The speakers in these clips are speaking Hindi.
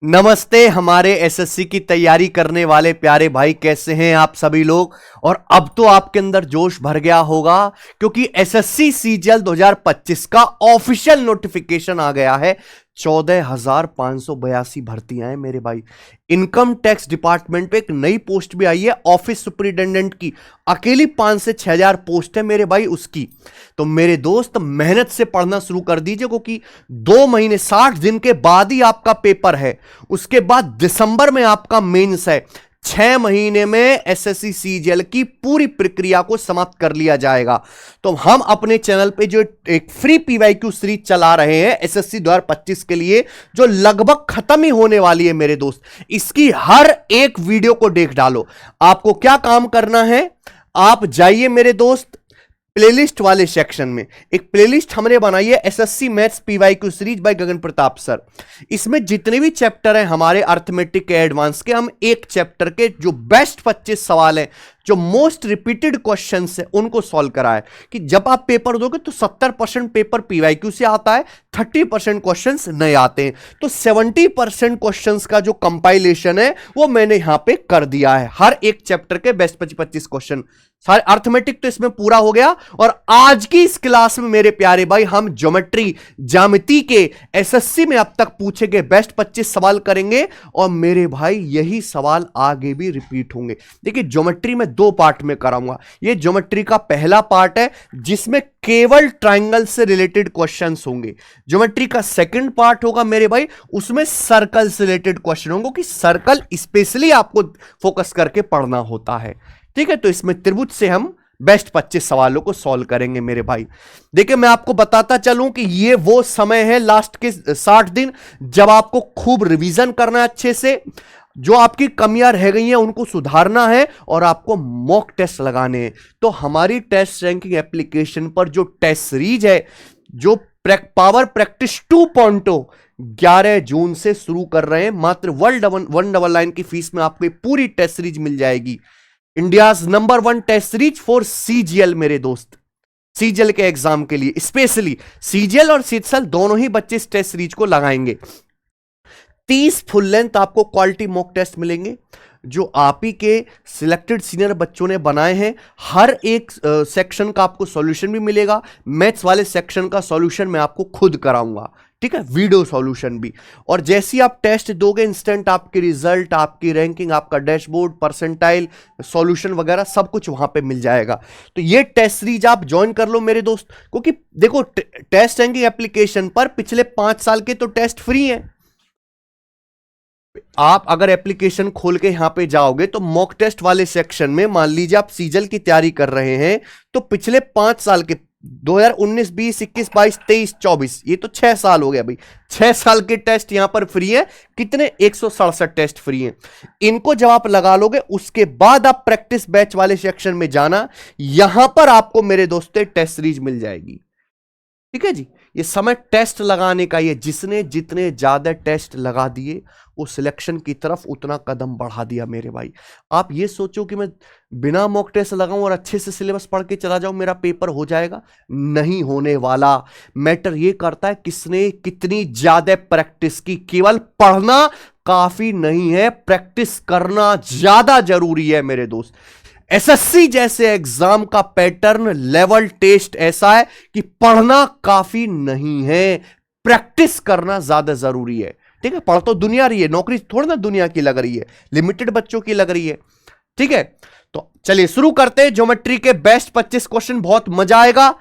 नमस्ते हमारे एसएससी की तैयारी करने वाले प्यारे भाई, कैसे हैं आप सभी लोग। और अब तो आपके अंदर जोश भर गया होगा क्योंकि एसएससी सीजीएल 2025 का ऑफिशियल नोटिफिकेशन आ गया है। 14,582 भर्तियां हैं मेरे भाई। इनकम टैक्स डिपार्टमेंट पे एक नई पोस्ट भी आई है, ऑफिस सुपरिटेंडेंट की। अकेली 5 से 6,000 पोस्ट है मेरे भाई उसकी। तो मेरे दोस्त मेहनत से पढ़ना शुरू कर दीजिए क्योंकि 2 महीने 60 दिन के बाद ही आपका पेपर है। उसके बाद दिसंबर में आपका मेंस है। 6 महीने में एसएससी सीजीएल की पूरी प्रक्रिया को समाप्त कर लिया जाएगा। तो हम अपने चैनल पे जो एक फ्री पीवाईक्यू सीरीज चला रहे हैं एसएससी 2025 के लिए, जो लगभग खत्म ही होने वाली है मेरे दोस्त, इसकी हर एक वीडियो को देख डालो। आपको क्या काम करना है, आप जाइए मेरे दोस्त प्लेलिस्ट वाले सेक्शन में। एक प्लेलिस्ट हमने बनाई है SSC maths PYQ series by Gagan Pratap sir. इसमें जितने भी चैप्टर हैं हमारे अर्थमेटिक के एडवांस के, हम एक चैप्टर के जो बेस्ट 25 सवाल हैं, जो मोस्ट रिपीटेड क्वेश्चंस हैं, उनको सॉल्व कराए। कि जब आप पेपर दोगे तो 70% पेपर पीवाईक्यू से आता है, 30% क्वेश्चंस नहीं आते हैं। तो 70% क्वेश्चंस का जो कंपाइलेशन है वो मैंने यहां पे कर दिया है। हर एक चैप्टर के बेस्ट 25 क्वेश्चन, सारे अर्थमेटिक तो इसमें पूरा हो गया। और आज की इस क्लास में मेरे प्यारे भाई हम ज्योमेट्री ज्यामिति के एसएससी में अब तक पूछे गए बेस्ट 25 सवाल करेंगे। और मेरे भाई यही सवाल आगे भी रिपीट होंगे। देखिए ज्योमेट्री में 2 पार्ट में कराऊंगा। ये ज्योमेट्री का पहला पार्ट है जिसमें केवल ट्रायंगल से रिलेटेड क्वेश्चंस होंगे। ज्योमेट्री का सेकंड पार्ट होगा मेरे भाई, उसमें सर्कल से रिलेटेड क्वेश्चन होंगे कि सर्कल स्पेशली आपको फोकस करके पढ़ना होता है। ठीक है, तो इसमें त्रिभुज से हम बेस्ट 25 सवालों को सॉल्व करेंगे मेरे भाई। देखिए मैं आपको बताता चलूं कि ये वो समय है लास्ट के 60 दिन जब आपको खूब रिवीजन करना है अच्छे से, जो आपकी कमियां रह गई हैं उनको सुधारना है और आपको मॉक टेस्ट लगाने हैं। तो हमारी टेस्ट रैंकिंग एप्लीकेशन पर जो टेस्ट सीरीज है, जो पावर प्रैक्टिस 2.0 11 जून से शुरू कर रहे हैं। मात्र 199 की फीस में आपको पूरी टेस्ट सीरीज मिल जाएगी। India's number 1 test series for CGL मेरे दोस्त। सीजीएल के एग्जाम के लिए स्पेशली सीजीएल और सीजीएल दोनों ही बच्चे इस टेस्ट सीरीज को लगाएंगे। 30 फुल लेंथ आपको क्वालिटी मॉक टेस्ट मिलेंगे जो आप ही के सिलेक्टेड सीनियर बच्चों ने बनाए हैं। हर एक सेक्शन का आपको सॉल्यूशन भी मिलेगा। मैथ्स वाले सेक्शन का सॉल्यूशन मैं आपको खुद कराऊंगा, ठीक है, वीडियो सॉल्यूशन भी। और जैसे ही आप टेस्ट दोगे इंस्टेंट आपके रिजल्ट, आपकी रैंकिंग, आपका डैशबोर्ड, परसेंटाइल, सॉल्यूशन वगैरह सब कुछ वहां पे मिल जाएगा। तो ये टेस्ट सीरीज आप ज्वाइन कर लो मेरे दोस्त, क्योंकि देखो टेस्ट रैंकिंग एप्लीकेशन पर पिछले 5 साल के तो टेस्ट फ्री हैं। आप अगर एप्लीकेशन खोल के यहां पे जाओगे तो मॉक टेस्ट वाले सेक्शन में, मान लीजिए आप सीजीएल की तैयारी कर रहे हैं, तो पिछले 5 साल के 2019, 20, 21, 22, 23, 24, ये तो 6 साल हो गया भाई। 6 साल के टेस्ट यहां पर फ्री है। कितने? 167 टेस्ट फ्री हैं। इनको जब आप लगा लोगे उसके बाद आप प्रैक्टिस बैच वाले सेक्शन में जाना, यहां पर आपको मेरे दोस्तों टेस्ट सीरीज मिल जाएगी। ठीक है जी, ये समय टेस्ट लगाने का, ये जिसने जितने ज्यादा टेस्ट लगा दिए वो सिलेक्शन की तरफ उतना कदम बढ़ा दिया मेरे भाई। आप ये सोचो कि मैं बिना मॉक टेस्ट लगाऊं और अच्छे से सिलेबस पढ़ के चला जाऊं मेरा पेपर हो जाएगा, नहीं होने वाला। मैटर ये करता है किसने कितनी ज्यादा प्रैक्टिस की। केवल पढ़ना काफी नहीं है, प्रैक्टिस करना ज्यादा जरूरी है मेरे दोस्त। एसएससी जैसे एग्जाम का पैटर्न लेवल टेस्ट ऐसा है कि पढ़ना काफी नहीं है, प्रैक्टिस करना ज्यादा जरूरी है। ठीक है, पढ़ तो दुनिया रही है, नौकरी थोड़ी ना दुनिया की लग रही है, लिमिटेड बच्चों की लग रही है। ठीक है, तो चलिए शुरू करते हैं ज्योमेट्री के बेस्ट 25 क्वेश्चन। बहुत मजा आएगा।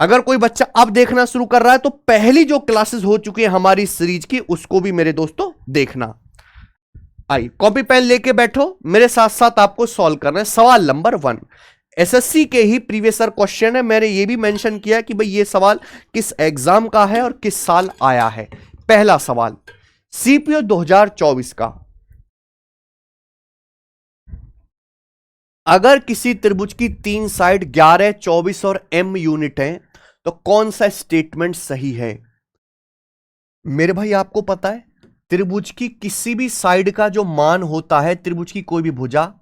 अगर कोई बच्चा अब देखना शुरू कर रहा है तो पहली जो क्लासेस हो चुकी है हमारी सीरीज की, उसको भी मेरे दोस्तों देखना। आई कॉपी पेन लेके बैठो, मेरे साथ साथ आपको सॉल्व करना है। सवाल नंबर 1 एसएससी के ही प्रीवियस ईयर क्वेश्चन है। मैंने ये भी मेंशन किया कि भाई ये सवाल किस एग्जाम का है और किस साल आया है। पहला सवाल सीपीओ 2024 का, अगर किसी त्रिभुज की 3 साइड 11, 24 और m यूनिट है तो कौन सा स्टेटमेंट सही है? मेरे भाई आपको पता है त्रिभुज की किसी भी साइड का जो मान होता है, त्रिभुज की कोई भी भुजा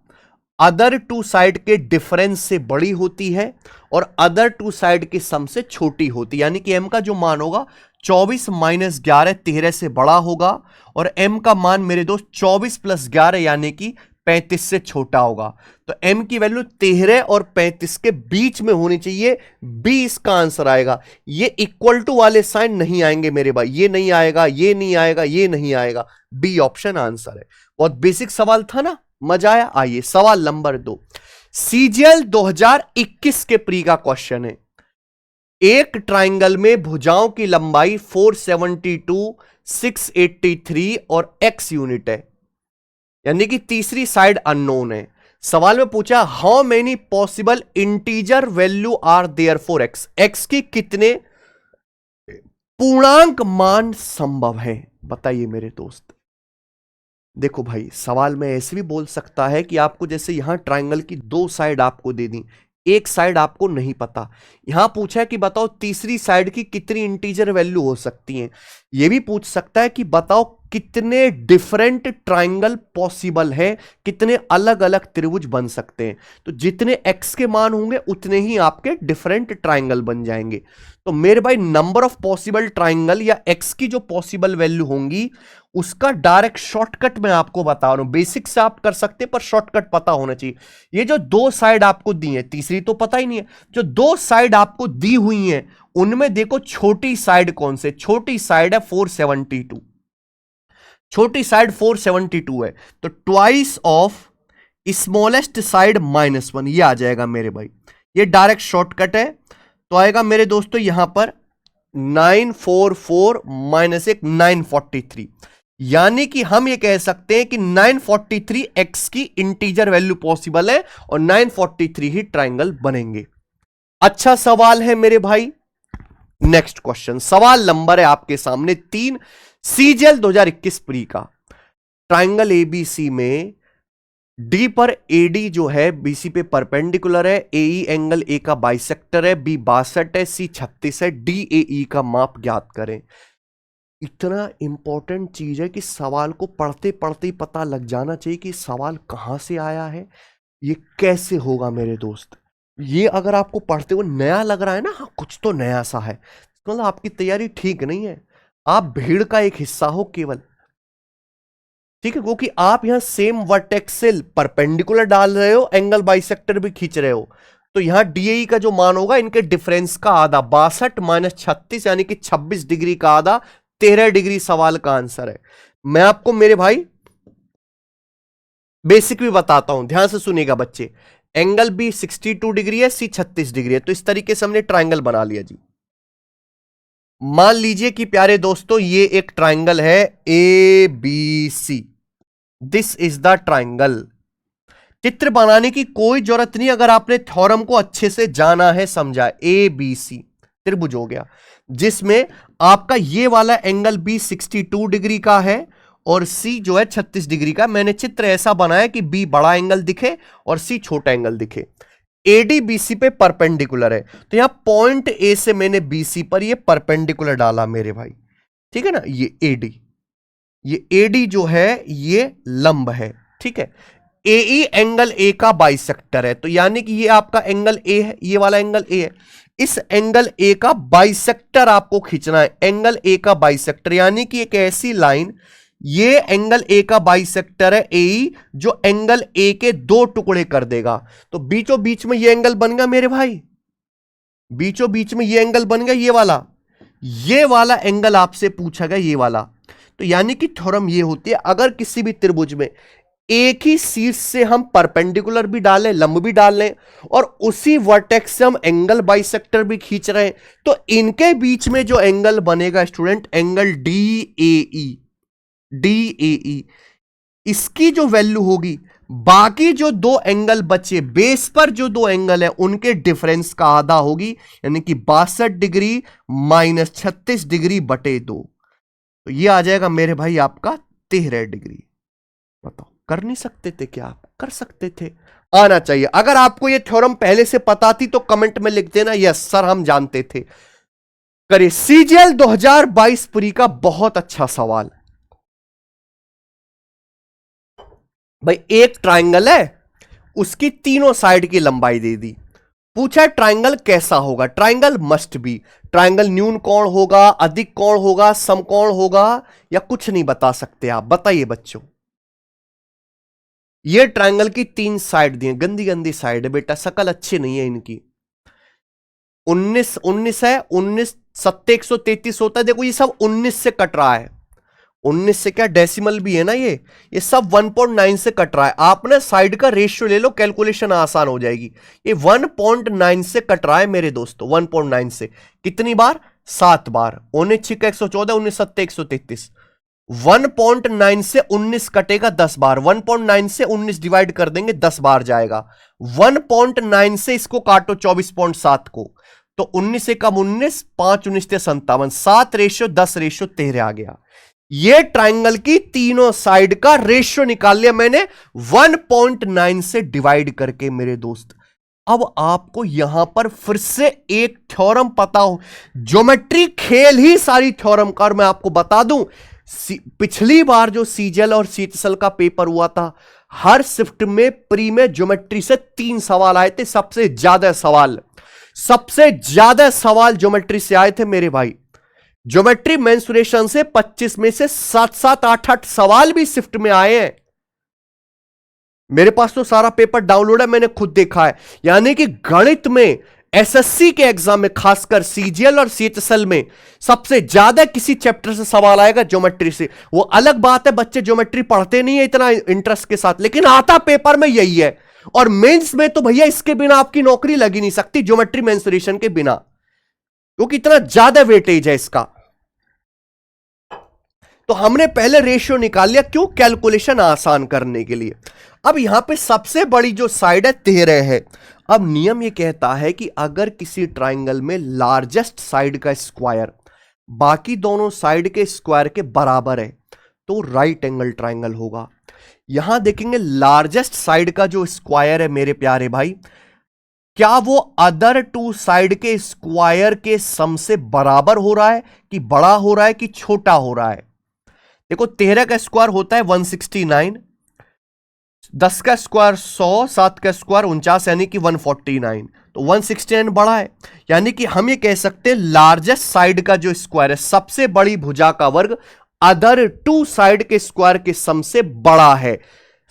अदर 2 साइड के डिफरेंस से बड़ी होती है और अदर 2 साइड के सम से छोटी होती है। यानी कि m का जो मान होगा 24 माइनस 11 13 से बड़ा होगा, और m का मान मेरे दोस्त 24 प्लस 11 यानी कि 35 से छोटा होगा। तो m की वैल्यू 13 और 35 के बीच में होनी चाहिए, b इसका आंसर आएगा। ये इक्वल टू वाले साइन नहीं आएंगे मेरे भाई, ये नहीं आएगा, ये नहीं आएगा, ये नहीं आएगा, b ऑप्शन आंसर है। बहुत बेसिक सवाल था ना, मजा आया। आइए सवाल नंबर 2, सीजीएल 2021 के प्री का क्वेश्चन है। एक ट्राइंगल में भुजाओं की लंबाई 472, 683 और x यूनिट है, यानी कि तीसरी साइड अननोन है। सवाल में पूछा how many possible integer value are there for x, x की कितने पूर्णांक मान संभव है, बताइए मेरे दोस्त। देखो भाई, सवाल में ऐसे भी बोल सकता है कि आपको जैसे यहां ट्राइंगल की दो साइड आपको दे दी, एक साइड आपको नहीं पता, यहां पूछा है कि बताओ तीसरी साइड की कितनी इंटीजर वैल्यू हो सकती है। यह भी पूछ सकता है कि बताओ कितने डिफरेंट ट्राइंगल पॉसिबल है, कितने अलग अलग त्रिभुज बन सकते हैं। तो जितने एक्स के मान होंगे उतने ही आपके डिफरेंट ट्राइंगल बन जाएंगे। तो मेरे भाई नंबर ऑफ पॉसिबल ट्राइंगल या एक्स की जो पॉसिबल वैल्यू होंगी उसका डायरेक्ट शॉर्टकट मैं आपको बता रहा हूं। बेसिक से आप कर सकते हैं पर शॉर्टकट पता होना चाहिए। ये जो दो साइड आपको दी है, तीसरी तो पता ही नहीं है, जो दो साइड आपको दी हुई हैं उनमें देखो छोटी साइड कौन से, छोटी साइड है 472, छोटी साइड 472 है, तो ट्वाइस ऑफ स्मॉलेस्ट साइड -1, ये आ जाएगा मेरे भाई। ये डायरेक्ट शॉर्टकट है, तो आएगा मेरे दोस्तों यहां पर 944 - 1 943, यानी कि हम ये कह सकते हैं कि 943 एक्स की इंटीजर वैल्यू पॉसिबल है और 943 ही ट्राइंगल बनेंगे। अच्छा सवाल है मेरे भाई। नेक्स्ट क्वेश्चन, सवाल नंबर है आपके सामने 3, सीजीएल 2021 प्री का। ट्राइंगल एबीसी में डी पर एडी जो है बीसी पे परपेंडिकुलर है, एई एंगल ए का बाइसेक्टर है, बी 62 है, सी 36 है, डी एई का माप ज्ञात करें। इतना इंपॉर्टेंट चीज है कि सवाल को पढ़ते पढ़ते ही पता लग जाना चाहिए कि सवाल कहां से आया है, ये कैसे होगा मेरे दोस्त। ये अगर आपको पढ़ते हुए नया लग रहा है ना, हाँ कुछ तो नया सा है, मतलब आपकी तैयारी ठीक नहीं है, आप भीड़ का एक हिस्सा हो केवल, ठीक है, क्योंकि आप यहां सेम वर्टेक्स से परपेंडिकुलर डाल रहे हो, एंगल बाइसेक्टर भी खींच रहे हो, तो यहां डीएई का जो मान होगा इनके डिफरेंस का आधा, 62 - 36 यानी कि 26 डिग्री का आधा, 13 डिग्री सवाल का आंसर है। मैं आपको मेरे भाई बेसिक भी बताता हूं, ध्यान से सुनिएगा बच्चे। एंगल बी 62 डिग्री है, सी 36 डिग्री है, तो इस तरीके से हमने ट्राइंगल बना लिया जी। मान लीजिए कि प्यारे दोस्तों ये एक ट्राइंगल है A B C, this is the triangle. चित्र बनाने की कोई जरूरत नहीं अगर आपने थ्योरम को अच्छे से जाना है, समझा। ए बी सी त्रिभुज हो गया जिसमें आपका ये वाला एंगल बी 62 डिग्री का है और सी जो है 36 डिग्री का। मैंने चित्र ऐसा बनाया कि बी बड़ा एंगल दिखे और सी छोटा एंगल दिखे। एडी बीसी पे परपेंडिकुलर है, तो यहां पॉइंट ए से मैंने बीसी पर ये परपेंडिकुलर डाला मेरे भाई, ठीक है ना। ये एडी जो है ये लंब है, ठीक है। एई एंगल ए का बाइसेक्टर है, तो यानी कि ये आपका एंगल ए है, ये वाला एंगल ए है, इस एंगल ए का बाइसेक्टर आपको खींचना है। एंगल ए का बाइसेक्टर यानी कि एक ऐसी लाइन, ये एंगल ए का बाइसेक्टर है एई, जो एंगल ए के दो टुकड़े कर देगा। तो बीचों बीच में ये एंगल बन गया मेरे भाई, बीचों बीच में ये एंगल बन गया, ये वाला एंगल आपसे पूछा गया, ये वाला। तो यानी कि थ्योरम ये होती है, अगर किसी भी त्रिभुज में एक ही शीर्ष से हम परपेंडिकुलर भी डालें, लंब भी डाल लें और उसी वर्टेक्स से हम एंगल बाइसेक्टर भी खींच रहे हैं, तो इनके बीच में जो एंगल बनेगा स्टूडेंट, एंगल डीएई, इसकी जो वैल्यू होगी, बाकी जो दो एंगल बचे बेस पर जो दो एंगल है उनके डिफरेंस का आधा होगी, यानी कि 62 डिग्री - 36 डिग्री बटे 2, तो ये आ जाएगा मेरे भाई आपका 13 डिग्री। बताओ कर नहीं सकते थे क्या? आप कर सकते थे, आना चाहिए। अगर आपको ये थ्योरम पहले से पता थी तो कमेंट में लिख देना यस सर हम जानते थे। करिए सीजीएल 2022 प्री का बहुत अच्छा सवाल। भाई एक ट्राइंगल है, उसकी तीनों साइड की लंबाई दे दी, पूछा है ट्राइंगल कैसा होगा। ट्राइंगल मस्ट बी, ट्राइंगल न्यून कोण होगा, अधिक कोण होगा, समकोण होगा, या कुछ नहीं बता सकते आप? बताइए बच्चों। ये ट्राइंगल की 3 साइड दी है, गंदी गंदी साइड है बेटा, शकल अच्छी नहीं है इनकी। 19 19 है, 19 सत्ते 133 होता है। देखो ये सब 19 से कट रहा है। 19 से क्या डेसिमल भी है ना, ये सब 1.9 से कट रहा है। आपने साइड का रेशियो ले लो, कैलकुलेशन आसान हो जाएगी। ये 1.9 से कट रहा है मेरे दोस्तों, 1.9 से। कितनी बार? 7 बार। 19 6 114, 19 7 133। 1.9 से 19 कटेगा 10 बार। 1.9 से 19 डिवाइड कर देंगे, 10 बार जाएगा। 1.9 से इसको काटो 24.7 को, तो 19 से कम 19, 5 19 57, 7:10:13 आ गया। ये ट्राइंगल की तीनों साइड का रेशियो निकाल लिया मैंने 1.9 से डिवाइड करके मेरे दोस्त। अब आपको यहां पर फिर से एक थ्योरम पता हो, ज्योमेट्री खेल ही सारी थ्योरम का। और मैं आपको बता दूं, पिछली बार जो सीजीएल और सीएचएसएल का पेपर हुआ था, हर शिफ्ट में प्री में ज्योमेट्री से 3 सवाल आए थे। सबसे ज्यादा सवाल ज्योमेट्री से आए थे मेरे भाई। ज्योमेट्री मेंसुरेशन से 25 में से 7 8 सवाल भी शिफ्ट में आए हैं। मेरे पास तो सारा पेपर डाउनलोड है, मैंने खुद देखा है। यानी कि गणित में एसएससी के एग्जाम में, खासकर सीजीएल और सीएचएसएल में, सबसे ज्यादा किसी चैप्टर से सवाल आएगा ज्योमेट्री से। वो अलग बात है, बच्चे ज्योमेट्री पढ़ते नहीं है इतना इंटरेस्ट के साथ, लेकिन आता पेपर में यही है। और मेंस में तो भैया इसके बिना आपकी नौकरी लगी नहीं सकती, ज्योमेट्री मेंसुरेशन के बिना, क्योंकि इतना ज्यादा वेटेज है इसका। तो हमने पहले रेशियो निकाल लिया, क्यों? कैलकुलेशन आसान करने के लिए। अब यहां पे सबसे बड़ी जो साइड है 13 है। अब नियम ये कहता है कि अगर किसी ट्राइंगल में लार्जेस्ट साइड का स्क्वायर बाकी दोनों साइड के स्क्वायर के बराबर है, तो राइट एंगल ट्राइंगल होगा। यहां देखेंगे लार्जेस्ट साइड का जो स्क्वायर है मेरे प्यारे भाई, क्या वो अदर 2 साइड के स्क्वायर के सम से बराबर हो रहा है, कि बड़ा हो रहा है, कि छोटा हो रहा है? देखो 13 का स्क्वायर होता है 169, 10 का स्क्वायर 100, 7 का स्क्वायर 49, यानी कि 149। तो 169 बड़ा है, यानी कि हम ये कह सकते हैं लार्जेस्ट साइड का जो स्क्वायर है, सबसे बड़ी भुजा का वर्ग अदर 2 साइड के स्क्वायर के सम से बड़ा है।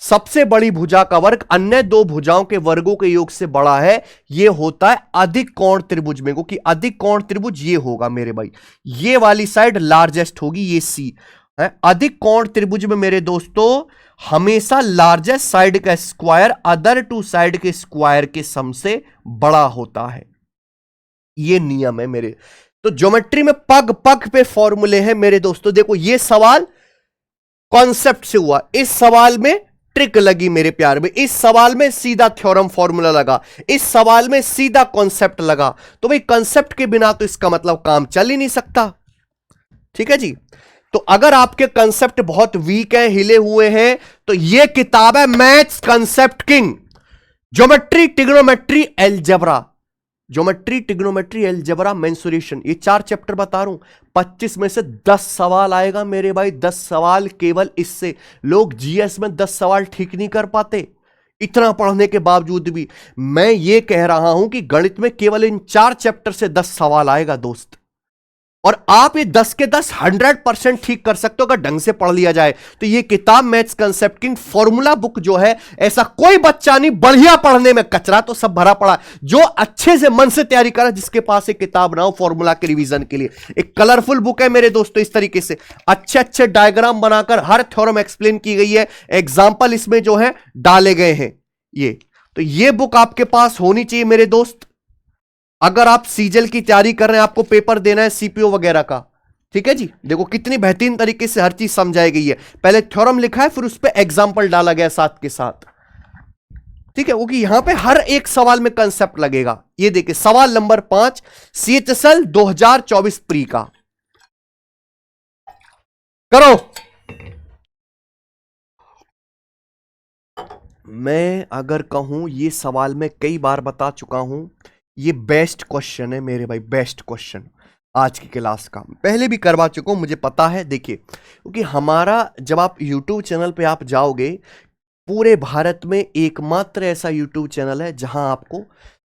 सबसे बड़ी भुजा का वर्ग अन्य 2 भुजाओं के वर्गों के योग से बड़ा है। यह होता है अधिक कोण त्रिभुज में, क्योंकि अधिक कोण त्रिभुज ये होगा मेरे भाई, ये वाली साइड लार्जेस्ट होगी, ये सी है। अधिक कोण त्रिभुज में मेरे दोस्तों हमेशा लार्जेस्ट साइड का स्क्वायर अदर 2 साइड के स्क्वायर के सम से बड़ा होता है। ये नियम है मेरे। तो ज्योमेट्री में पग पग पे फॉर्मूले हैं मेरे दोस्तों। देखो ये सवाल कॉन्सेप्ट से हुआ, इस सवाल में ट्रिक लगी मेरे प्यार में, इस सवाल में सीधा थ्योरम फॉर्मूला लगा, इस सवाल में सीधा कॉन्सेप्ट लगा। तो भाई कॉन्सेप्ट के बिना तो इसका मतलब काम चल ही नहीं सकता। ठीक है जी। तो अगर आपके कंसेप्ट बहुत वीक हैं, हिले हुए हैं, तो यह किताब है maths concept king, geometry trigonometry algebra. Geometry trigonometry algebra mensuration, ये 4 चैप्टर बता रहा हूं। 25 में से 10 सवाल आएगा मेरे भाई, 10 सवाल केवल इससे। लोग जीएस में 10 सवाल ठीक नहीं कर पाते, इतना पढ़ने के बावजूद भी। मैं ये कह रहा हूं कि गणित में केवल इन 4 चैप्टर से 10 सवाल आएगा दोस्त। और आप ये 10 के 10 100% ठीक कर सकते हो अगर ढंग से पढ़ लिया जाए। तो ये किताब maths concept king formula book जो है, ऐसा कोई बच्चा नहीं बढ़िया पढ़ने में, कचरा तो सब भरा पड़ा, जो अच्छे से मन से तैयारी करा, जिसके पास एक किताब ना हो फॉर्मूला के रिवीजन के लिए। एक कलरफुल बुक है मेरे दोस्तों, इस तरीके से अच्छे अच्छे डायग्राम बनाकर हर थ्योरम एक्सप्लेन की गई है, एग्जाम्पल इसमें जो है डाले गए हैं। तो ये बुक आपके पास होनी चाहिए मेरे दोस्त, अगर आप सीजीएल की तैयारी कर रहे हैं, आपको पेपर देना है सीपीओ वगैरह का। ठीक है जी। देखो कितनी बेहतरीन तरीके से हर चीज समझाई गई है। पहले थ्योरम लिखा है, फिर उस पर एग्जाम्पल डाला गया साथ के साथ। ठीक है, क्योंकि यहां पे हर एक सवाल में कंसेप्ट लगेगा। ये देखिए सवाल नंबर 5 सीएचएसएल 2024 प्री का, करो। मैं अगर कहूं, ये सवाल मैं कई बार बता चुका हूं, ये बेस्ट क्वेश्चन है मेरे भाई, बेस्ट क्वेश्चन आज की क्लास का। पहले भी करवा चुका हूं, मुझे पता है। देखिए क्योंकि हमारा, जब आप यूट्यूब चैनल पे आप जाओगे, पूरे भारत में एकमात्र ऐसा यूट्यूब चैनल है जहां आपको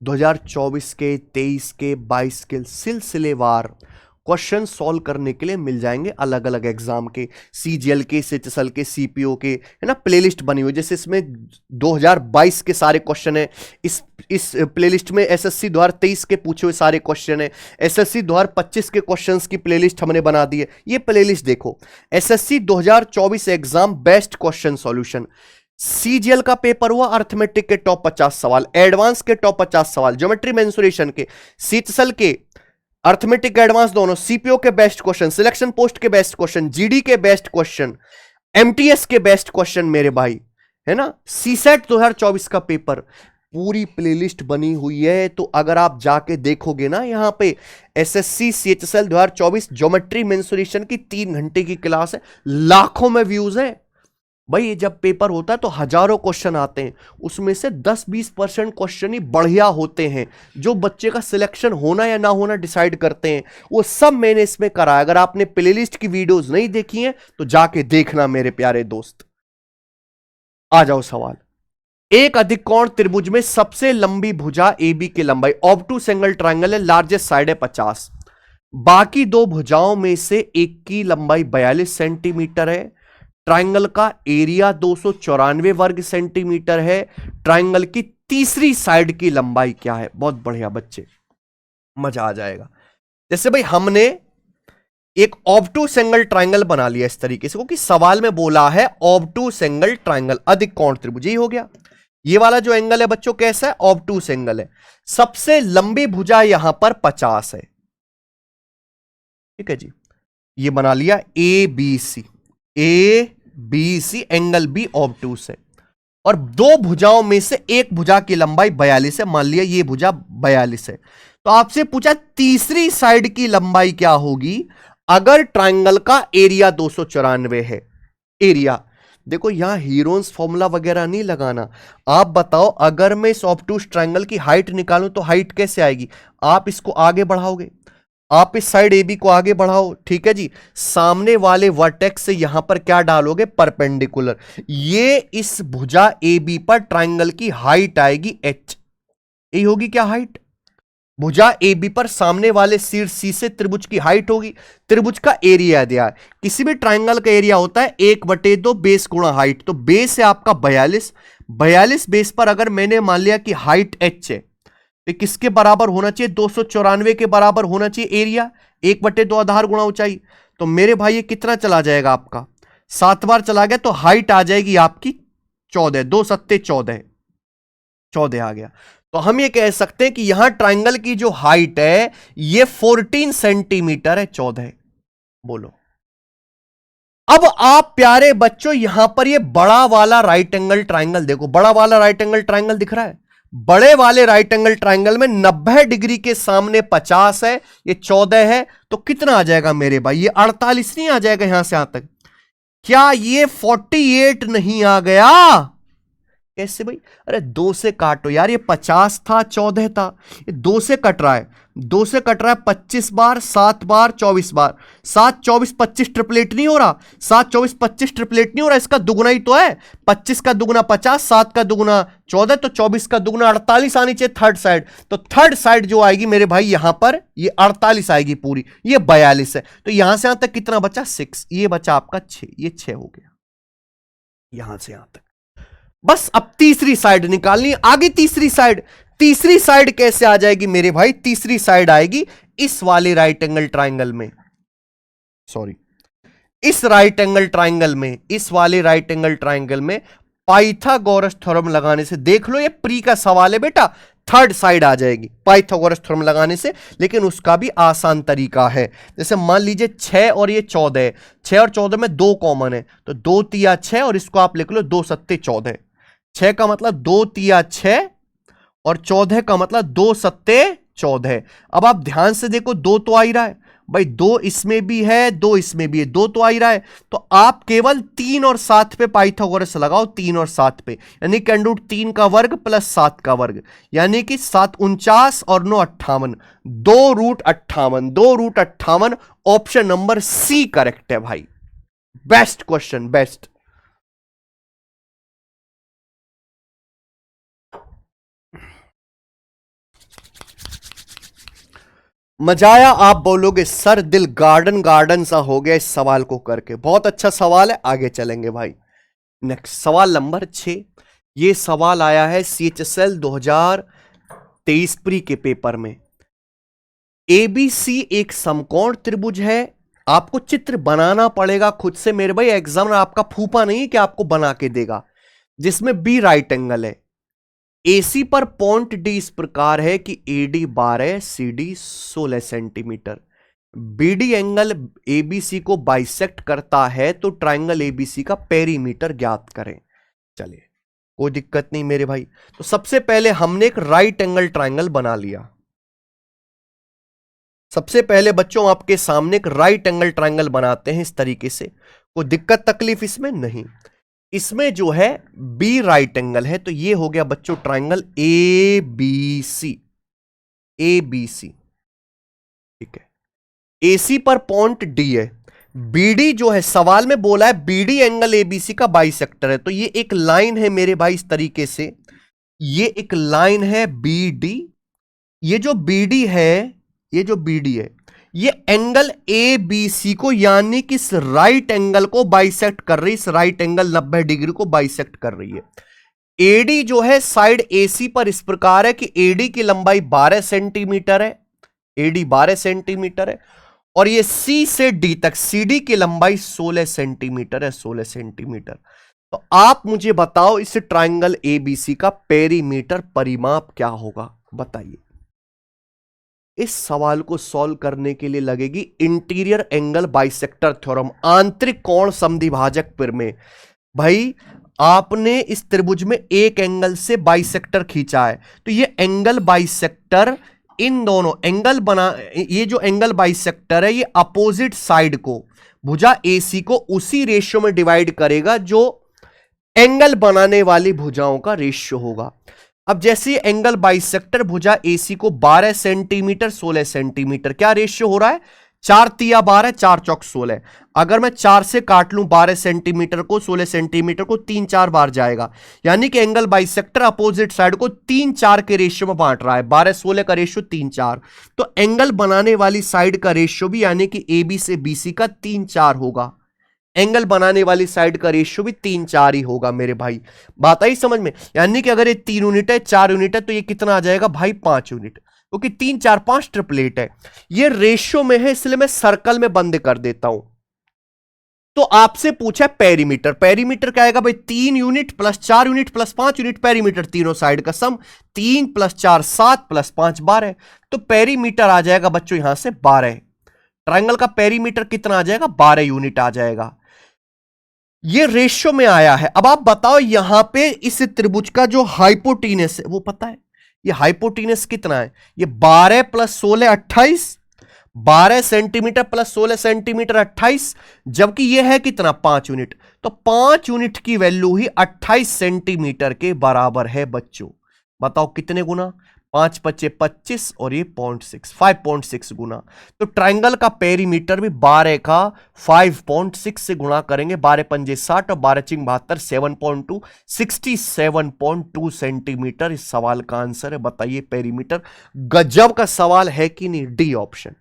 2024 के, 23 के, 22 के सिलसिलेवार क्वेश्चन सॉल्व करने के लिए मिल जाएंगे अलग अलग एग्जाम के, सीजीएल के, सीएचएसएल के, सीपीओ के, है ना। प्लेलिस्ट बनी हुई, जैसे इसमें 2022 के सारे क्वेश्चन है, इस प्लेलिस्ट में एसएससी 2023 के पूछे हुए सारे क्वेश्चन है, एसएससी 2025 के क्वेश्चंस की प्लेलिस्ट हमने बना दी है। ये प्लेलिस्ट देखो, SSC 2024 exam best question solution, CGL का पेपर हुआ, अर्थमेटिक के टॉप 50 सवाल, एडवांस के टॉप 50 सवाल, ज्योमेट्री मेंसुरेशन के, सीएचएसएल के, अर्थमेटिक एडवांस दोनों, सीपीओ के बेस्ट क्वेश्चन, सिलेक्शन पोस्ट के बेस्ट क्वेश्चन, जीडी के बेस्ट क्वेश्चन, एमटीएस के बेस्ट क्वेश्चन मेरे भाई, है ना। सीसेट 2024 का पेपर, पूरी प्लेलिस्ट बनी हुई है। तो अगर आप जाके देखोगे ना, यहां पे एसएससी सीएचएसएल 2024 ज्योमेट्री मेंसुरेशन की 3 घंटे की क्लास है, लाखों में व्यूज है भाई। ये जब पेपर होता है तो हजारों क्वेश्चन आते हैं, उसमें से 10-20% क्वेश्चन ही बढ़िया होते हैं, जो बच्चे का सिलेक्शन होना या ना होना डिसाइड करते हैं। वो सब मैंने इसमें करा है। अगर आपने प्लेलिस्ट की वीडियोस नहीं देखी हैं तो जाके देखना मेरे प्यारे दोस्त। आ जाओ सवाल, एक अधिकोण त्रिभुज में सबसे लंबी भुजा AB की लंबाई, ऑब्टूस एंगल ट्रायंगल है, लार्जेस्ट साइड है 50, बाकी दो भुजाओं में से एक की लंबाई 42 सेंटीमीटर है, ट्रायंगल का एरिया 294 वर्ग सेंटीमीटर है, ट्रायंगल की तीसरी साइड की लंबाई क्या है। बहुत बढ़िया बच्चे, मजा आ जाएगा। जैसे भाई हमने एक ऑब्टूस एंगल ट्रायंगल बना लिया इस तरीके से, क्योंकि सवाल में बोला है ऑब्टूस एंगल ट्रायंगल, अधिक कोण त्रिभुज ही हो गया। ये वाला जो एंगल है बच्चों कैसा है, ऑब्टूस एंगल है। सबसे लंबी भुजा यहां पर 50 है, ठीक है जी। ये बना लिया ABC, ABC एंगल भी ऑब्टूस है, और दो भुजाओं में से एक भुजा की लंबाई 42 है, मान लिया ये भुजा 42 है। तो आपसे पूछा तीसरी साइड की लंबाई क्या होगी अगर ट्रायंगल का एरिया 294 है। एरिया देखो, यहां हीरोन्स फॉर्मूला वगैरह नहीं लगाना। आप बताओ, अगर मैं इस ऑब्टूस ट्रायंगल की हाइट निकालूं तो हाइट कैसे आएगी। आप इसको आगे बढ़ाओगे, आप इस साइड AB को आगे बढ़ाओ, ठीक है जी। सामने वाले वर्टेक्स से यहां पर क्या डालोगे, परपेंडिकुलर। ये इस भुजा AB पर ट्रायंगल की हाइट आएगी H। यही होगी क्या हाइट, भुजा AB पर सामने वाले शीर्ष C से त्रिभुज की हाइट होगी। त्रिभुज का एरिया दिया है, किसी भी ट्रायंगल का एरिया होता है 1/2 बेस गुणा हाइट। तो बेस है आपका 42 बेस पर अगर मैंने मान लिया कि हाइट H है, तो किसके बराबर होना चाहिए, 294 के बराबर होना चाहिए एरिया, 1/2 आधार गुणा ऊंचाई। तो मेरे भाई ये कितना चला जाएगा आपका, 7 बार चला गया, तो हाइट आ जाएगी आपकी 14, 2 सत्ते 14 आ गया। तो हम ये कह सकते हैं कि यहां ट्रायंगल की जो हाइट है ये 14 सेंटीमीटर है, 14। बोलो, अब आप प्यारे बच्चों यहां पर ये बड़ा वाला राइट एंगल ट्रायंगल देखो, बड़ा वाला राइट एंगल ट्रायंगल दिख रहा है। बड़े वाले राइट एंगल ट्रायंगल में 90 डिग्री के सामने 50 है, ये 14 है, तो कितना आ जाएगा मेरे भाई, ये 48 नहीं आ जाएगा यहां से यहां तक। क्या ये 48 नहीं आ गया, कैसे भाई, अरे 2 से काटो यार, ये 50 था 14 था, ये 2 से कट रहा है, 2 से कट रहा है 25 बार, 7 बार 24 बार, 7 24 25 ट्रिपलेट नहीं हो रहा, 7 24 25 ट्रिपलेट नहीं हो रहा, इसका दुगुना ही तो है। 25 का दुगुना 50, 7 का दुगुना 14, तो 24 का दुगुना 48 आनी चाहिए थर्ड साइड। तो थर्ड साइड जो आएगी मेरे भाई यहां पर ये 48 आएगी पूरी, ये 42 है। तो यहां से यहां तक कितना बचा, 6, ये बचा आपका 6, ये 6 हो गया यहां से यहां तक। बस अब तीसरी साइड निकालनी, आगे तीसरी साइड कैसे आ जाएगी मेरे भाई, तीसरी साइड आएगी इस वाले राइट एंगल ट्रायंगल में, सॉरी इस राइट एंगल ट्रायंगल में, इस वाले राइट एंगल ट्रायंगल में पाइथागोरस थ्योरम लगाने से, देख लो ये प्री का सवाल है बेटा, थर्ड साइड आ जाएगी पाइथागोरस थ्योरम लगाने से। लेकिन उसका भी आसान तरीका है, जैसे मान लीजिए 6 और ये 14 है, 6 और 14 में 2 कॉमन है, तो 2 तिया 6 और इसको आप लिख लो 2 सत्ते 14। 6 का मतलब 2 तिया 6 और 14 का मतलब 2 सत्ते 14। अब आप ध्यान से देखो, 2 तो आ ही रहा है भाई, 2 इसमें भी है 2 इसमें भी है, 2 तो आ ही रहा है। तो आप केवल 3 और 7 पे पाइथागोरस लगाओ, 3 और 7 पे, यानी कैन रूट 3 का वर्ग प्लस 7 का वर्ग, यानी कि 7 49 और 9 58, 2 root 58, 2 root 58। Option number C correct है भाई, बेस्ट क्वेश्चन, बेस्ट। मजा आया? आप बोलोगे सर दिल गार्डन गार्डन सा हो गया इस सवाल को करके। बहुत अच्छा सवाल है, आगे चलेंगे भाई। नेक्स्ट सवाल नंबर 6। ये सवाल आया है CHSL 2023 प्री के पेपर में। ABC एक समकोण त्रिभुज है। आपको चित्र बनाना पड़ेगा खुद से मेरे भाई, एग्जाम आपका फूफा नहीं कि आपको बना के देगा। जिसमें B राइट एंगल है। AC पर पॉइंट D इस प्रकार है कि AD 12, CD 16 centimetre. BD angle ABC को बाइसेक्ट करता है, तो ट्राइंगल ABC का पेरीमीटर ज्ञात करें। चलिए, कोई दिक्कत नहीं मेरे भाई। तो सबसे पहले हमने एक राइट एंगल ट्राइंगल बना लिया। सबसे पहले बच्चों आपके सामने एक राइट एंगल ट्राइंगल बनाते हैं इस तरीके से। कोई दिक्कत तकलीफ इसमें नहीं। इसमें जो है बी राइट एंगल है, तो ये हो गया बच्चों ट्राइंगल ABC। ABC ठीक है। AC पर पॉइंट D है। BD जो है, सवाल में बोला है BD एंगल ABC का बाइसेक्टर है, तो ये एक लाइन है मेरे भाई इस तरीके से। ये एक लाइन है BD। ये जो BD है, ये जो BD है, ये एंगल ABC को यानी कि इस राइट एंगल को बाइसेक्ट कर रही है। इस राइट एंगल 90 डिग्री को बाइसेक्ट कर रही है। AD जो है साइड AC पर इस प्रकार है कि AD की लंबाई 12 सेंटीमीटर है। AD 12 सेंटीमीटर है। और ये C से D तक CD की लंबाई 16 सेंटीमीटर है। 16 सेंटीमीटर। तो आप मुझे बताओ इस ट्राइंगल ABC का पेरीमीटर परिमाप क्या होगा, बताइए। इस सवाल को सॉल्व करने के लिए लगेगी इंटीरियर एंगल बाइसेक्टर थ्योरम, आंतरिक कोण समद्विभाजक प्रमेय। भाई आपने इस त्रिभुज में एक एंगल से बाइसेक्टर खींचा है, तो ये एंगल बाइसेक्टर इन दोनों एंगल बना, ये जो एंगल बाइसेक्टर है ये अपोजिट साइड को, भुजा AC को उसी रेशियो में डिवाइड करेगा जो एंगल बनाने वाली भुजाओं का रेशियो होगा। अब जैसे एंगल बाइसेक्टर भुजा AC को 12 सेंटीमीटर 16 सेंटीमीटर, क्या रेशियो हो रहा है? 4 तिया 12, 4 चौक 16। अगर मैं 4 से काट लूं 12 सेंटीमीटर को, 16 सेंटीमीटर को 3-4 बार जाएगा, यानी कि एंगल बाइसेक्टर अपोजिट साइड को 3-4 के रेशियो में बांट रहा है। 12-16 का रेशियो 3-4, तो एंगल बनाने वाली साइड का रेशियो भी यानी कि AB से BC का 3-4 होगा। एंगल बनाने वाली साइड का रेशियो भी 3-4 ही होगा मेरे भाई। बात आई समझ में? यानी कि अगर ये 3 यूनिट है, 4 यूनिट है, तो ये कितना आ जाएगा भाई? 5 यूनिट, क्योंकि 3 4 5 ट्रिपलेट है। ये रेशियो में है, इसलिए मैं सर्कल में बंद कर देता हूं। तो आपसे पूछा पेरीमीटर। पेरीमीटर क्या आएगा भाई? 3 unit plus 4 unit plus 5 unit perimeter, तीनों साइड का सम। 3 + 4 7 + 5 12। तो पेरीमीटर आ जाएगा बच्चों यहां से 12। ट्राइंगल का पेरीमीटर कितना आ जाएगा? 12 यूनिट आ जाएगा। ये रेशियो में आया है। अब आप बताओ यहां पे इस त्रिभुज का जो हाइपोटीनस है वो पता है? ये हाइपोटीनस कितना है? ये 12 + 16 28, 12 सेंटीमीटर प्लस 16 सेंटीमीटर 28, जबकि ये है कितना? 5 यूनिट। तो 5 यूनिट की वैल्यू ही 28 सेंटीमीटर के बराबर है बच्चों। बताओ कितने गुना? 5 × 5 = 25 और ये 0.6, 5.6 गुना। तो ट्राइंगल का पेरीमीटर भी 12 का 5.6 से गुणा करेंगे। 12 × 5 = 60 और 12 × 6 = 72, 7.2, 67.2 सेंटीमीटर इस सवाल का आंसर है। बताइए पेरीमीटर। गजब का सवाल है कि नहीं? D option.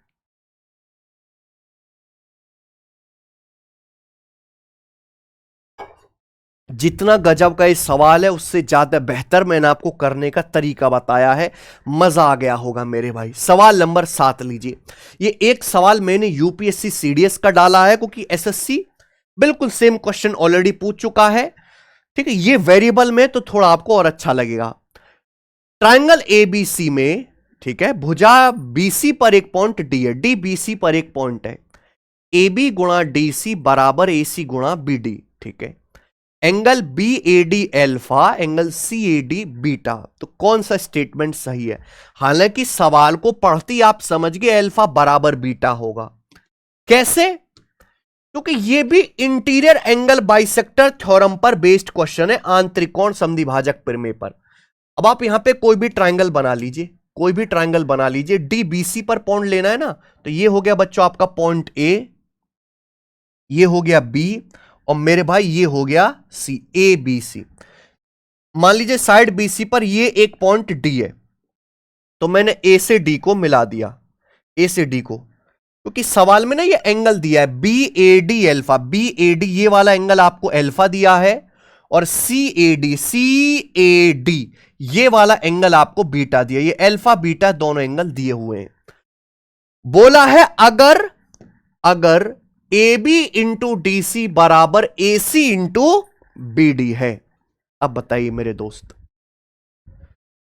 जितना गजब का ये सवाल है उससे ज्यादा बेहतर मैंने आपको करने का तरीका बताया है। मजा आ गया होगा मेरे भाई। सवाल नंबर 7 लीजिए। ये एक सवाल मैंने UPSC CDS का डाला है, क्योंकि SSC बिल्कुल सेम क्वेश्चन ऑलरेडी पूछ चुका है। ठीक है, ये वेरिएबल में तो थोड़ा आपको और अच्छा लगेगा। ट्राइंगल ABC में, ठीक है, भुजा BC पर एक पॉइंट D है, D BC पर एक पॉइंट है। AB गुणा DC बराबर AC गुणा BD। ठीक है, angle BAD alpha, angle CAD beta. तो कौन सा स्टेटमेंट सही है? हालांकि सवाल को पढ़ती आप समझ गए अल्फा बराबर बीटा होगा। कैसे? क्योंकि ये भी इंटीरियर एंगल बाइसेक्टर थ्योरम पर बेस्ड क्वेश्चन है, आंतरिक कोण समद्विभाजक प्रमेय पर। अब आप यहां पे कोई भी ट्राइंगल बना लीजिए, कोई भी ट्राइंगल बना लीजिए। DBC पर पॉइंट लेना है ना, तो ये हो गया बच्चों आपका पॉइंट A, ये हो गया B, और मेरे भाई ये हो गया C, ABC। मान लीजिए साइड BC पर ये एक पॉइंट D है, तो मैंने A से D को मिला दिया। ए से डी को, क्योंकि सवाल में ना ये एंगल दिया है B A D alpha, B A D ये वाला एंगल आपको अल्फा दिया है, और सी ए डी ये वाला एंगल आपको बीटा दिया, ये अल्फा बीटा दोनों एंगल दिए हुए हैं। बोला है अगर A B into D C बराबर A C into B D है। अब बताइए मेरे दोस्त,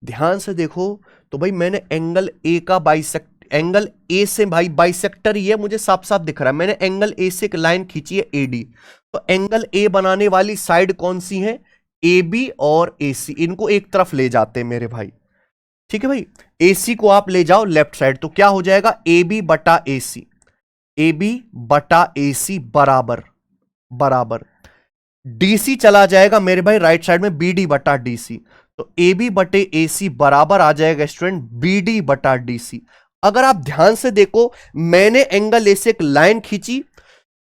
ध्यान से देखो, तो भाई मैंने एंगल ए का एंगल ए से भाई बाइसेक्टर ही है, मुझे साफ साफ दिख रहा है। मैंने एंगल ए से एक लाइन खींची है एडी, तो एंगल ए बनाने वाली साइड कौन सी है, ए बी और ए सी, इनको एक तरफ ले जाते हैं मेरे भाई। ठीक है भाई, ए सी को आप ले जाओ लेफ्ट साइड, तो क्या हो जाएगा ए बी बटा ए सी, ए बी बटा ए सी बराबर डीसी चला जाएगा मेरे भाई राइट साइड में, बी डी बटा डीसी, तो ए बी बटे ए सी बराबर आ जाएगा स्टूडेंट बी डी बटा डीसी। अगर आप ध्यान से देखो, मैंने एंगल ए से एक लाइन खींची,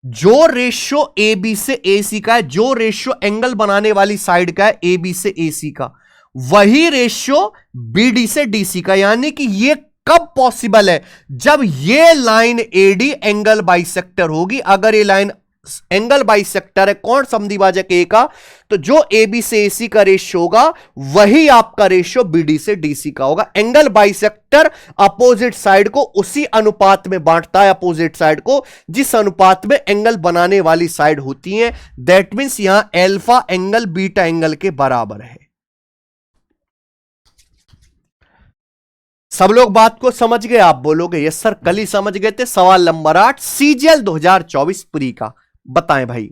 जो रेशियो ए बी से ए सी का है, जो रेशियो एंगल बनाने वाली साइड का है ए बी से ए सी का, वही रेशियो बी डी से डी सी का। यानी कि ये कब पॉसिबल है, जब ये लाइन एडी एंगल बाइसेक्टर होगी। अगर ये लाइन एंगल बाइसेक्टर है, कौन समद्विभाजक ए का, तो जो ए बी से ए सी का रेशियो होगा वही आपका रेशियो बी डी से डी सी का होगा। एंगल बाइसेक्टर अपोजिट साइड को उसी अनुपात में बांटता है, अपोजिट साइड को जिस अनुपात में एंगल बनाने वाली साइड होती है। दैट मीन्स यहां अल्फा एंगल बीटा एंगल के बराबर है। सब लोग बात को समझ गए? आप बोलोगे यस सर, कल ही समझ गए थे। सवाल नंबर 8 सीजीएल 2024 प्री का, बताएं भाई।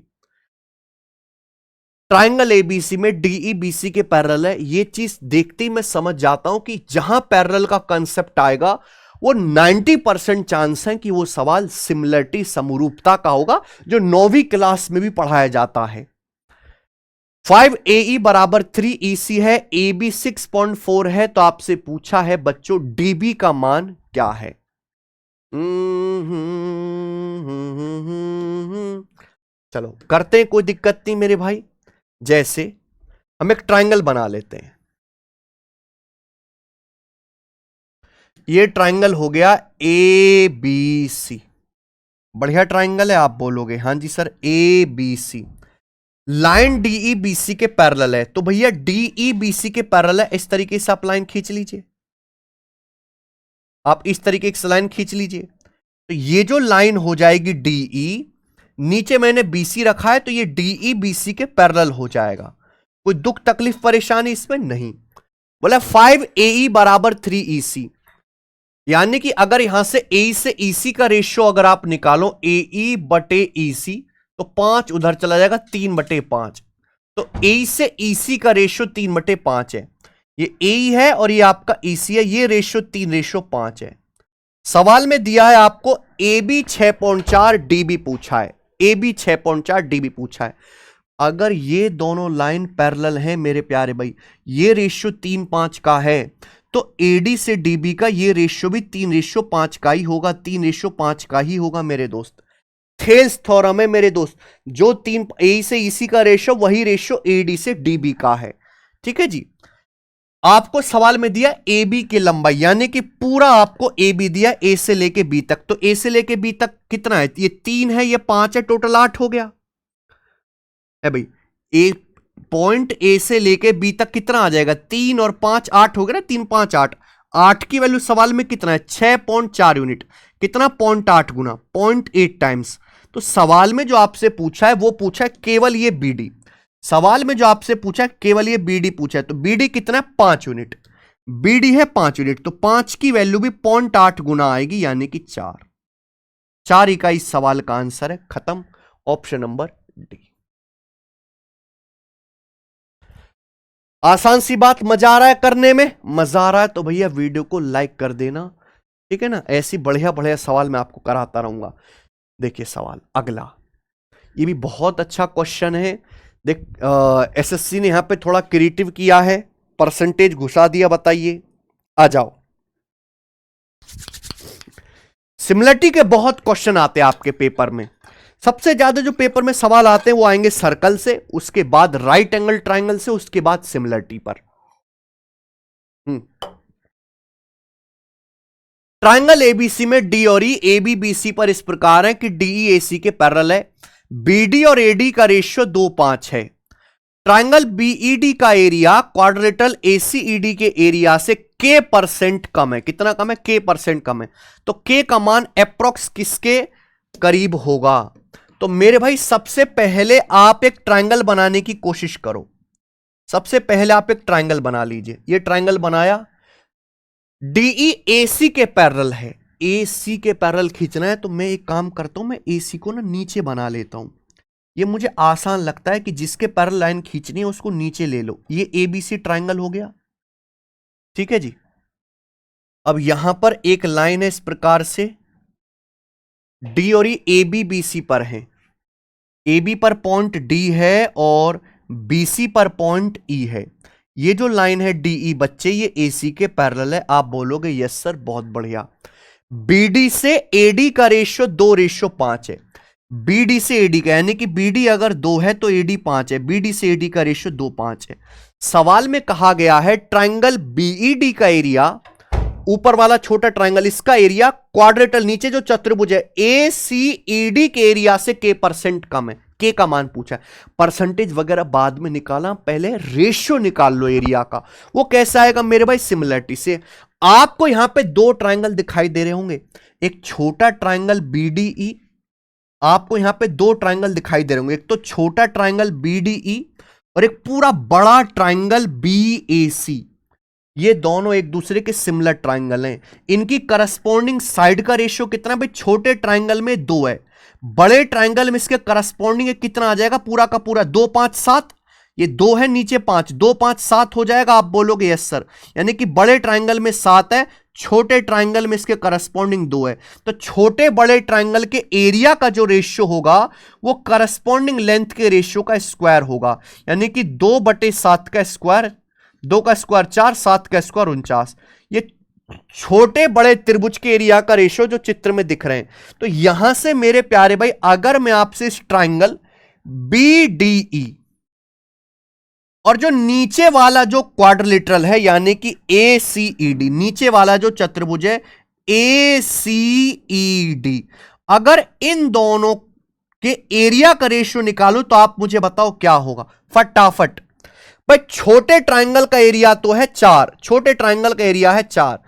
ट्राइंगल एबीसी में डीई बीसी के पैरेलल है, ये चीज देखते ही मैं समझ जाता हूं कि जहां पैरेलल का कंसेप्ट आएगा वो 90% चांस है कि वो सवाल सिमिलरिटी समरूपता का होगा, जो 9वीं क्लास में भी पढ़ाया जाता है। 5AE बराबर 3EC है, AB 6.4 है, तो आपसे पूछा है बच्चों DB का मान क्या है। चलो करते हैं, कोई दिक्कत नहीं मेरे भाई। जैसे हम एक ट्राइंगल बना लेते हैं, ये ट्राइंगल हो गया ABC, बढ़िया ट्राइंगल है। आप बोलोगे हाँ जी sir ABC, line DE BC के पैरेलल है, तो भैया डीई बीसी के पैरेलल है, इस तरीके से आप लाइन खींच लीजिए, आप इस तरीके से लाइन खींच लीजिए, तो ये जो लाइन हो जाएगी डीई, नीचे मैंने बीसी रखा है, तो ये डीई बीसी के पैरेलल हो जाएगा। कोई दुख तकलीफ परेशानी इसमें नहीं। बोला 5AE बराबर 3EC, यानी कि अगर यहां से ए से ईसी का रेशियो अगर आप निकालो AE बटे EC, तो 5 उधर चला जाएगा, 3/5, तो ए से ईसी का रेशियो 3/5 है। ये ए है और ये आपका ईसी है, ये रेशियो 3:5 है। सवाल में दिया है आपको ए बी 6.4 डीबी पूछा है, ए बी 6.4 डीबी पूछा है। अगर ये दोनों लाइन पैरेलल हैं मेरे प्यारे भाई, ये रेशियो 3:5 का है, तो एडी से डीबी का ये रेशियो भी 3:5 का ही होगा, 3:5 का ही होगा मेरे दोस्त। थेल्स थ्योरम है मेरे दोस्त, जो 3 ए से ईसी का रेशियो वही रेशियो एडी से डीबी का है। ठीक है जी। आपको सवाल में दिया ए बी की लंबाई, यानी कि पूरा आपको ए बी दिया ए से लेके बी तक, तो ए से लेके बी तक कितना है, ये 3 है, ये 5 है, टोटल 8 हो गया है भाई। ए पॉइंट ए से लेके बी तक कितना आ जाएगा, 3 और 5 8 हो गया ना, 3 5 8, 8 की वैल्यू सवाल में कितना है 6.4 यूनिट, कितना 0.8 गुना 0.8 टाइम्स। तो सवाल में जो आपसे पूछा है वो पूछा है केवल ये बीडी, सवाल में जो आपसे पूछा है केवल ये बीडी पूछा है, तो बीडी कितना है 5 यूनिट, बीडी है 5 यूनिट, तो 5 की वैल्यू भी 0.8 गुना आएगी, यानी कि 4 इकाई सवाल का आंसर है। खत्म, ऑप्शन नंबर डी। आसान सी बात, मजा आ रहा है करने में, मजा आ रहा है तो भैया वीडियो को लाइक कर देना, ठीक है ना। ऐसी बढ़िया बढ़िया सवाल मैं आपको कराता रहूंगा। देखिए सवाल अगला, ये भी बहुत अच्छा क्वेश्चन है। देख एसएससी ने यहां पे थोड़ा क्रिएटिव किया है, परसेंटेज घुसा दिया। बताइए, आ जाओ। सिमिलरिटी के बहुत क्वेश्चन आते हैं आपके पेपर में। सबसे ज्यादा जो पेपर में सवाल आते हैं वो आएंगे सर्कल से, उसके बाद राइट एंगल ट्राइंगल से, उसके बाद सिमिलरिटी पर। ट्राइंगल एबीसी में डी और ई ए बी बी सी पर इस प्रकार है कि डीई एसी के पैरेलल है, बीडी और एडी का रेशियो 2:5 है। ट्राइंगल बीईडी का एरिया क्वाड्रिलेटरल एसीईडी के एरिया से k% कम है। कितना कम है? k% कम है। तो k का मान अप्रोक्स किसके करीब होगा? तो मेरे भाई सबसे पहले आप एक ट्राइंगल बनाने की कोशिश करो। सबसे पहले आप एक ट्राइंगल बना लीजिए। ये ट्राइंगल बनाया, डीई एसी के पैरेलल है, एसी के पैरेलल खींचना है। तो मैं एक काम करता हूं, मैं एसी को ना नीचे बना लेता हूं। ये मुझे आसान लगता है कि जिसके पैरेलल लाइन खींचनी है उसको नीचे ले लो। ये एबीसी ट्राइंगल हो गया, ठीक है जी। अब यहां पर एक लाइन है इस प्रकार से, डी और ए बी बी सी पर है। ए बी पर पॉइंट डी है और बीसी पर पॉइंट ई है। ये जो लाइन है डीई बच्चे, ये एसी के पैरेलल है। आप बोलोगे यस सर, बहुत बढ़िया। बीडी से एडी का रेशियो 2:5 है। बीडी से एडी का, यानी कि बीडी अगर 2 है तो एडी 5 है। बीडी से एडी का रेशियो 2:5 है। सवाल में कहा गया है ट्राइंगल बीईडी का एरिया, ऊपर वाला छोटा ट्राइंगल, इसका एरिया क्वाड्रेटल, नीचे जो चतुर्भुज है एसीईडी के एरिया से k% कम है। के का मान पूछा है, परसेंटेज वगैरह बाद में निकाला, पहले रेशियो निकाल लो एरिया का। वो कैसे आएगा मेरे भाई? सिमिलरिटी से। आपको यहां पे दो ट्राइंगल दिखाई दे रहे होंगे, एक छोटा ट्राइंगल बीडीई, आपको यहां पे दो ट्राइंगल दिखाई दे रहे होंगे, एक तो छोटा ट्राइंगल बीडीई और एक पूरा बड़ा ट्राइंगल बीएसी। ये दोनों एक दूसरे के सिमिलर ट्राइंगल हैं। इनकी करस्पॉन्डिंग साइड का रेशियो कितना? भाई छोटे ट्राइंगल में 2 है, बड़े ट्राइंगल में इसके करस्पॉन्डिंग कितना आ जाएगा? पूरा का पूरा 2, 5, 7। ये 2 है, नीचे 5, 2, 5, 7 हो जाएगा। आप बोलोगे यस सर, यानी कि बड़े ट्राइंगल में 7 है, छोटे ट्राइंगल में इसके करस्पॉन्डिंग 2 है। तो छोटे बड़े ट्राइंगल के एरिया का जो रेशियो होगा वो करस्पॉन्डिंग लेंथ के रेशियो का स्क्वायर होगा, यानी कि 2/7 का स्क्वायर, 2 का स्क्वायर 4, 7 का स्क्वायर 49। ये छोटे बड़े त्रिभुज के एरिया का रेशियो जो चित्र में दिख रहे हैं। तो यहां से मेरे प्यारे भाई, अगर मैं आपसे इस ट्राइंगल बीडीई और जो नीचे वाला जो क्वाड्रिलेटरल है यानी कि एसीईडी, नीचे वाला जो चतुर्भुज है एसीईडी, अगर इन दोनों के एरिया का रेशियो निकालूं तो आप मुझे बताओ क्या होगा फटाफट। भाई छोटे ट्राइंगल का एरिया तो है 4, छोटे ट्राइंगल का एरिया है 4।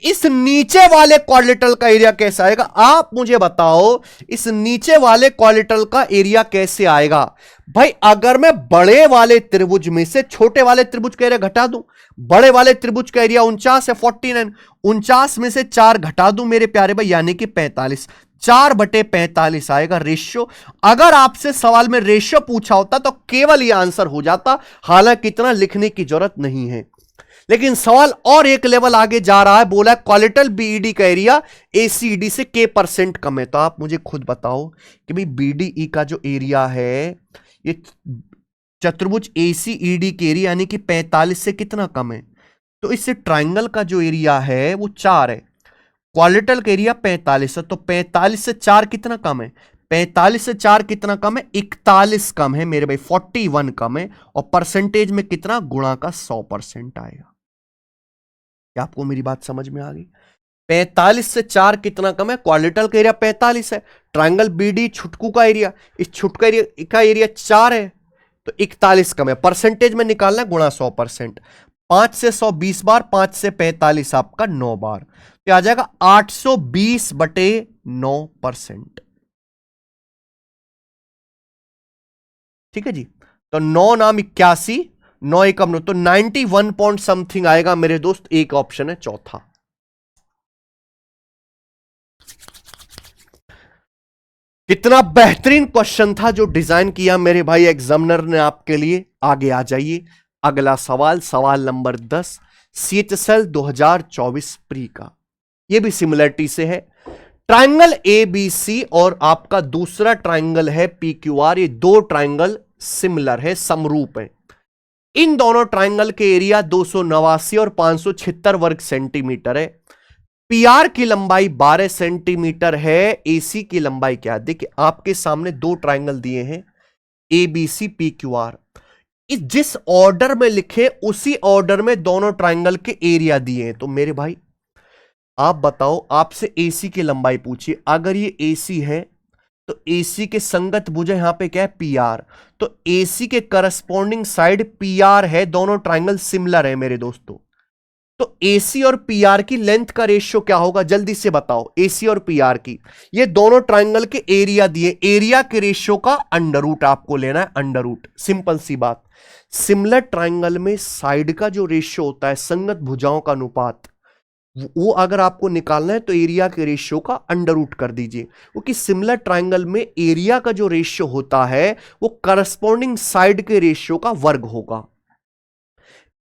इस नीचे वाले क्वाड्रिलेटरल का एरिया कैसे आएगा? आप मुझे बताओ, इस नीचे वाले क्वाड्रिलेटरल का एरिया कैसे आएगा? भाई अगर मैं बड़े वाले त्रिभुज में से छोटे वाले त्रिभुज का एरिया घटा दूं, बड़े वाले त्रिभुज का एरिया 49 है, 49, 49 में से 4 घटा दूं मेरे प्यारे भाई, यानी कि 45, 4/45 आएगा रेशियो। अगर आपसे सवाल में रेशियो पूछा होता तो केवल यह आंसर हो जाता, हालांकि इतना लिखने की जरूरत नहीं है। लेकिन सवाल और एक लेवल आगे जा रहा है, बोला क्वाड्रिलेटरल बीईडी का एरिया एसीईडी से k% कम है। तो आप मुझे खुद बताओ कि भाई बीडीई का जो एरिया है, ये चतुर्भुज एसीईडी के एरिया यानी कि 45 से कितना कम है? तो इससे ट्राइंगल का जो एरिया है वो 4 है, क्वाड्रिलेटरल का एरिया 45 है। तो 45 से 4 कितना कम है? 45 से 4 कितना कम है? 41 कम है मेरे भाई, 41 कम है। और परसेंटेज में कितना? गुणा का 100% आएगा। क्या आपको मेरी बात समझ में आ गई? 45 से 4 कितना कम है? क्वाड्रिलेटरल का एरिया 45 है, ट्राइंगल बीडी छुटकू का एरिया, इस छुटका एरिया का एरिया 4 है, तो 41 कम है। परसेंटेज में निकालना है, गुणा 100%। 5 से 100 20 बार, 5 से 45 आपका 9 बार, तो आ जाएगा 820/9%। ठीक है जी। तो 9 नाम 81, 9 एकम 9, तो 91 पॉइंट समथिंग आएगा मेरे दोस्त। एक ऑप्शन है चौथा। कितना बेहतरीन क्वेश्चन था जो डिजाइन किया मेरे भाई एग्जामिनर ने आपके लिए। आगे आ जाइए, अगला सवाल, सवाल नंबर 10 CHSL 2024 प्री का। यह भी सिमिलरिटी से है। ट्राइंगल ABC और आपका दूसरा ट्राइंगल है PQR, ये दो ट्राइंगल सिमिलर है, समरूप है। इन दोनों ट्राइंगल के एरिया 289 और 576 वर्ग सेंटीमीटर है। पीआर की लंबाई 12 सेंटीमीटर है, एसी की लंबाई क्या है? देखिए आपके सामने दो ट्राइंगल दिए हैं ABC PQR, जिस ऑर्डर में लिखे उसी ऑर्डर में दोनों ट्राइंगल के एरिया दिए हैं। तो मेरे भाई आप बताओ, आपसे एसी की लंबाई पूछी, अगर ये एसी है तो एसी के संगत भुजा यहां पे क्या है, पीआर। तो एसी के करस्पॉन्डिंग साइड पीआर है, दोनों ट्राइंगल सिमिलर है मेरे दोस्तों। तो एसी और पीआर की लेंथ का रेशियो क्या होगा, जल्दी से बताओ। एसी और पीआर की, ये दोनों ट्राइंगल के एरिया दिए, एरिया के रेशियो का अंडर रूट आपको लेना है, अंडर रूट। सिंपल सी बात। सिमिलर ट्राइंगल में साइड का जो रेशियो होता है, संगत भुजाओं का अनुपात, वो अगर आपको निकालना है तो एरिया के रेशियो का अंडर रूट कर दीजिए, क्योंकि सिमिलर ट्राइंगल में एरिया का जो रेशियो होता है वो करस्पॉन्डिंग साइड के रेशियो का वर्ग होगा।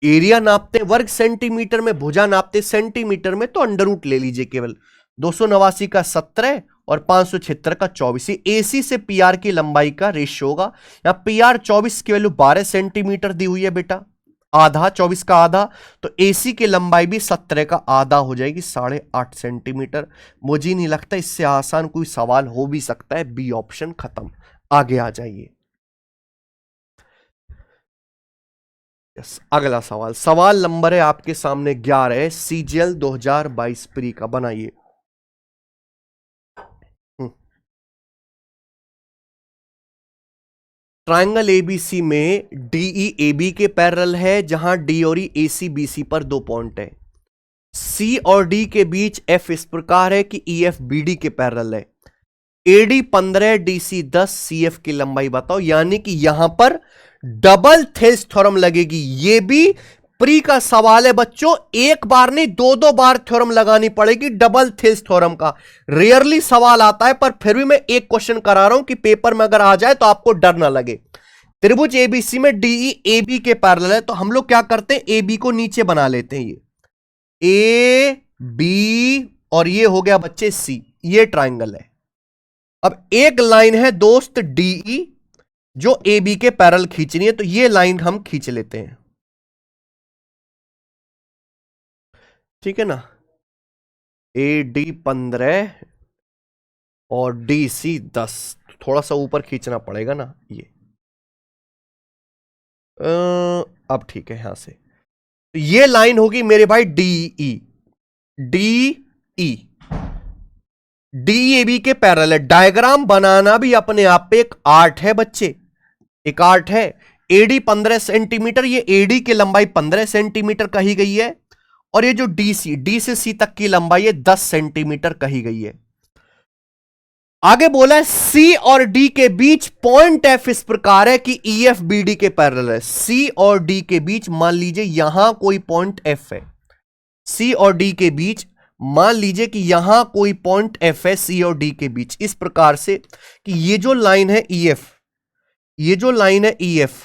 एरिया नापते वर्ग सेंटीमीटर में, भुजा नापते सेंटीमीटर में, तो अंडर रूट ले लीजिए केवल। 289 का 17 और 576 का 24। एसी से पीआर की लंबाई का रेशियो होगा। यहां पीआर 24 की वैल्यू 12 सेंटीमीटर दी हुई है बेटा, आधा, 24 का आधा, तो एसी की लंबाई भी 17 का आधा हो जाएगी, 8.5 सेंटीमीटर। मुझे नहीं लगता इससे आसान कोई सवाल हो भी सकता है। बी ऑप्शन खत्म, आगे आ जाइए। यस, अगला सवाल, सवाल नंबर है आपके सामने 11, सीजीएल 2022 प्री का, बनाइए। ट्राइंगल एबीसी में डीई एबी के पैरेलल है, जहां डी और एसी बीसी पर 2 पॉइंट है। सी और डी के बीच एफ इस प्रकार है कि ई एफ बी डी के पैरेलल है। एडी 15, डीसी 10, सीएफ की लंबाई बताओ। यानी कि यहां पर डबल थेल्स थ्योरम लगेगी। यह भी प्री का सवाल है बच्चों, एक बार नहीं 2-2 बार थ्योरम लगानी पड़ेगी डबल थेल्स थ्योरम का। रेयरली सवाल आता है, पर फिर भी मैं एक क्वेश्चन करा रहा हूं कि पेपर में अगर आ जाए तो आपको डर ना लगे। त्रिभुज एबीसी में डीई एबी के पैरेलल है, तो हम लोग क्या करते हैं, एबी को नीचे बना लेते हैं, ये ए बी और ये हो गया बच्चे सी, ये ट्राइंगल है। अब एक लाइन है दोस्त डीई जो ए बी के पैरेलल खींचनी है, तो ये लाइन हम खींच लेते हैं, ठीक है ना। ए डी 15 और डी सी 10, थोड़ा सा ऊपर खींचना पड़ेगा ना ये। अब ठीक है, यहां से तो ये लाइन होगी मेरे भाई डीई, डीई डीएबी के पैरेलल है। डायग्राम बनाना भी अपने आप पे एक आर्ट है बच्चे, एक आर्ट है। एडी 15 सेंटीमीटर, ये एडी की लंबाई 15 सेंटीमीटर कही गई है, और ये जो डीसी, डी से सी तक की लंबाई है 10 सेंटीमीटर कही गई है। आगे बोला है सी और डी के बीच पॉइंट एफ इस प्रकार है कि ई एफ बी डी के पैरेलल है। सी और डी के बीच मान लीजिए यहां कोई पॉइंट एफ है, सी और डी के बीच मान लीजिए कि यहां कोई पॉइंट एफ है सी और डी के बीच, इस प्रकार से कि ये जो लाइन है ई एफ, ये जो लाइन है ई एफ,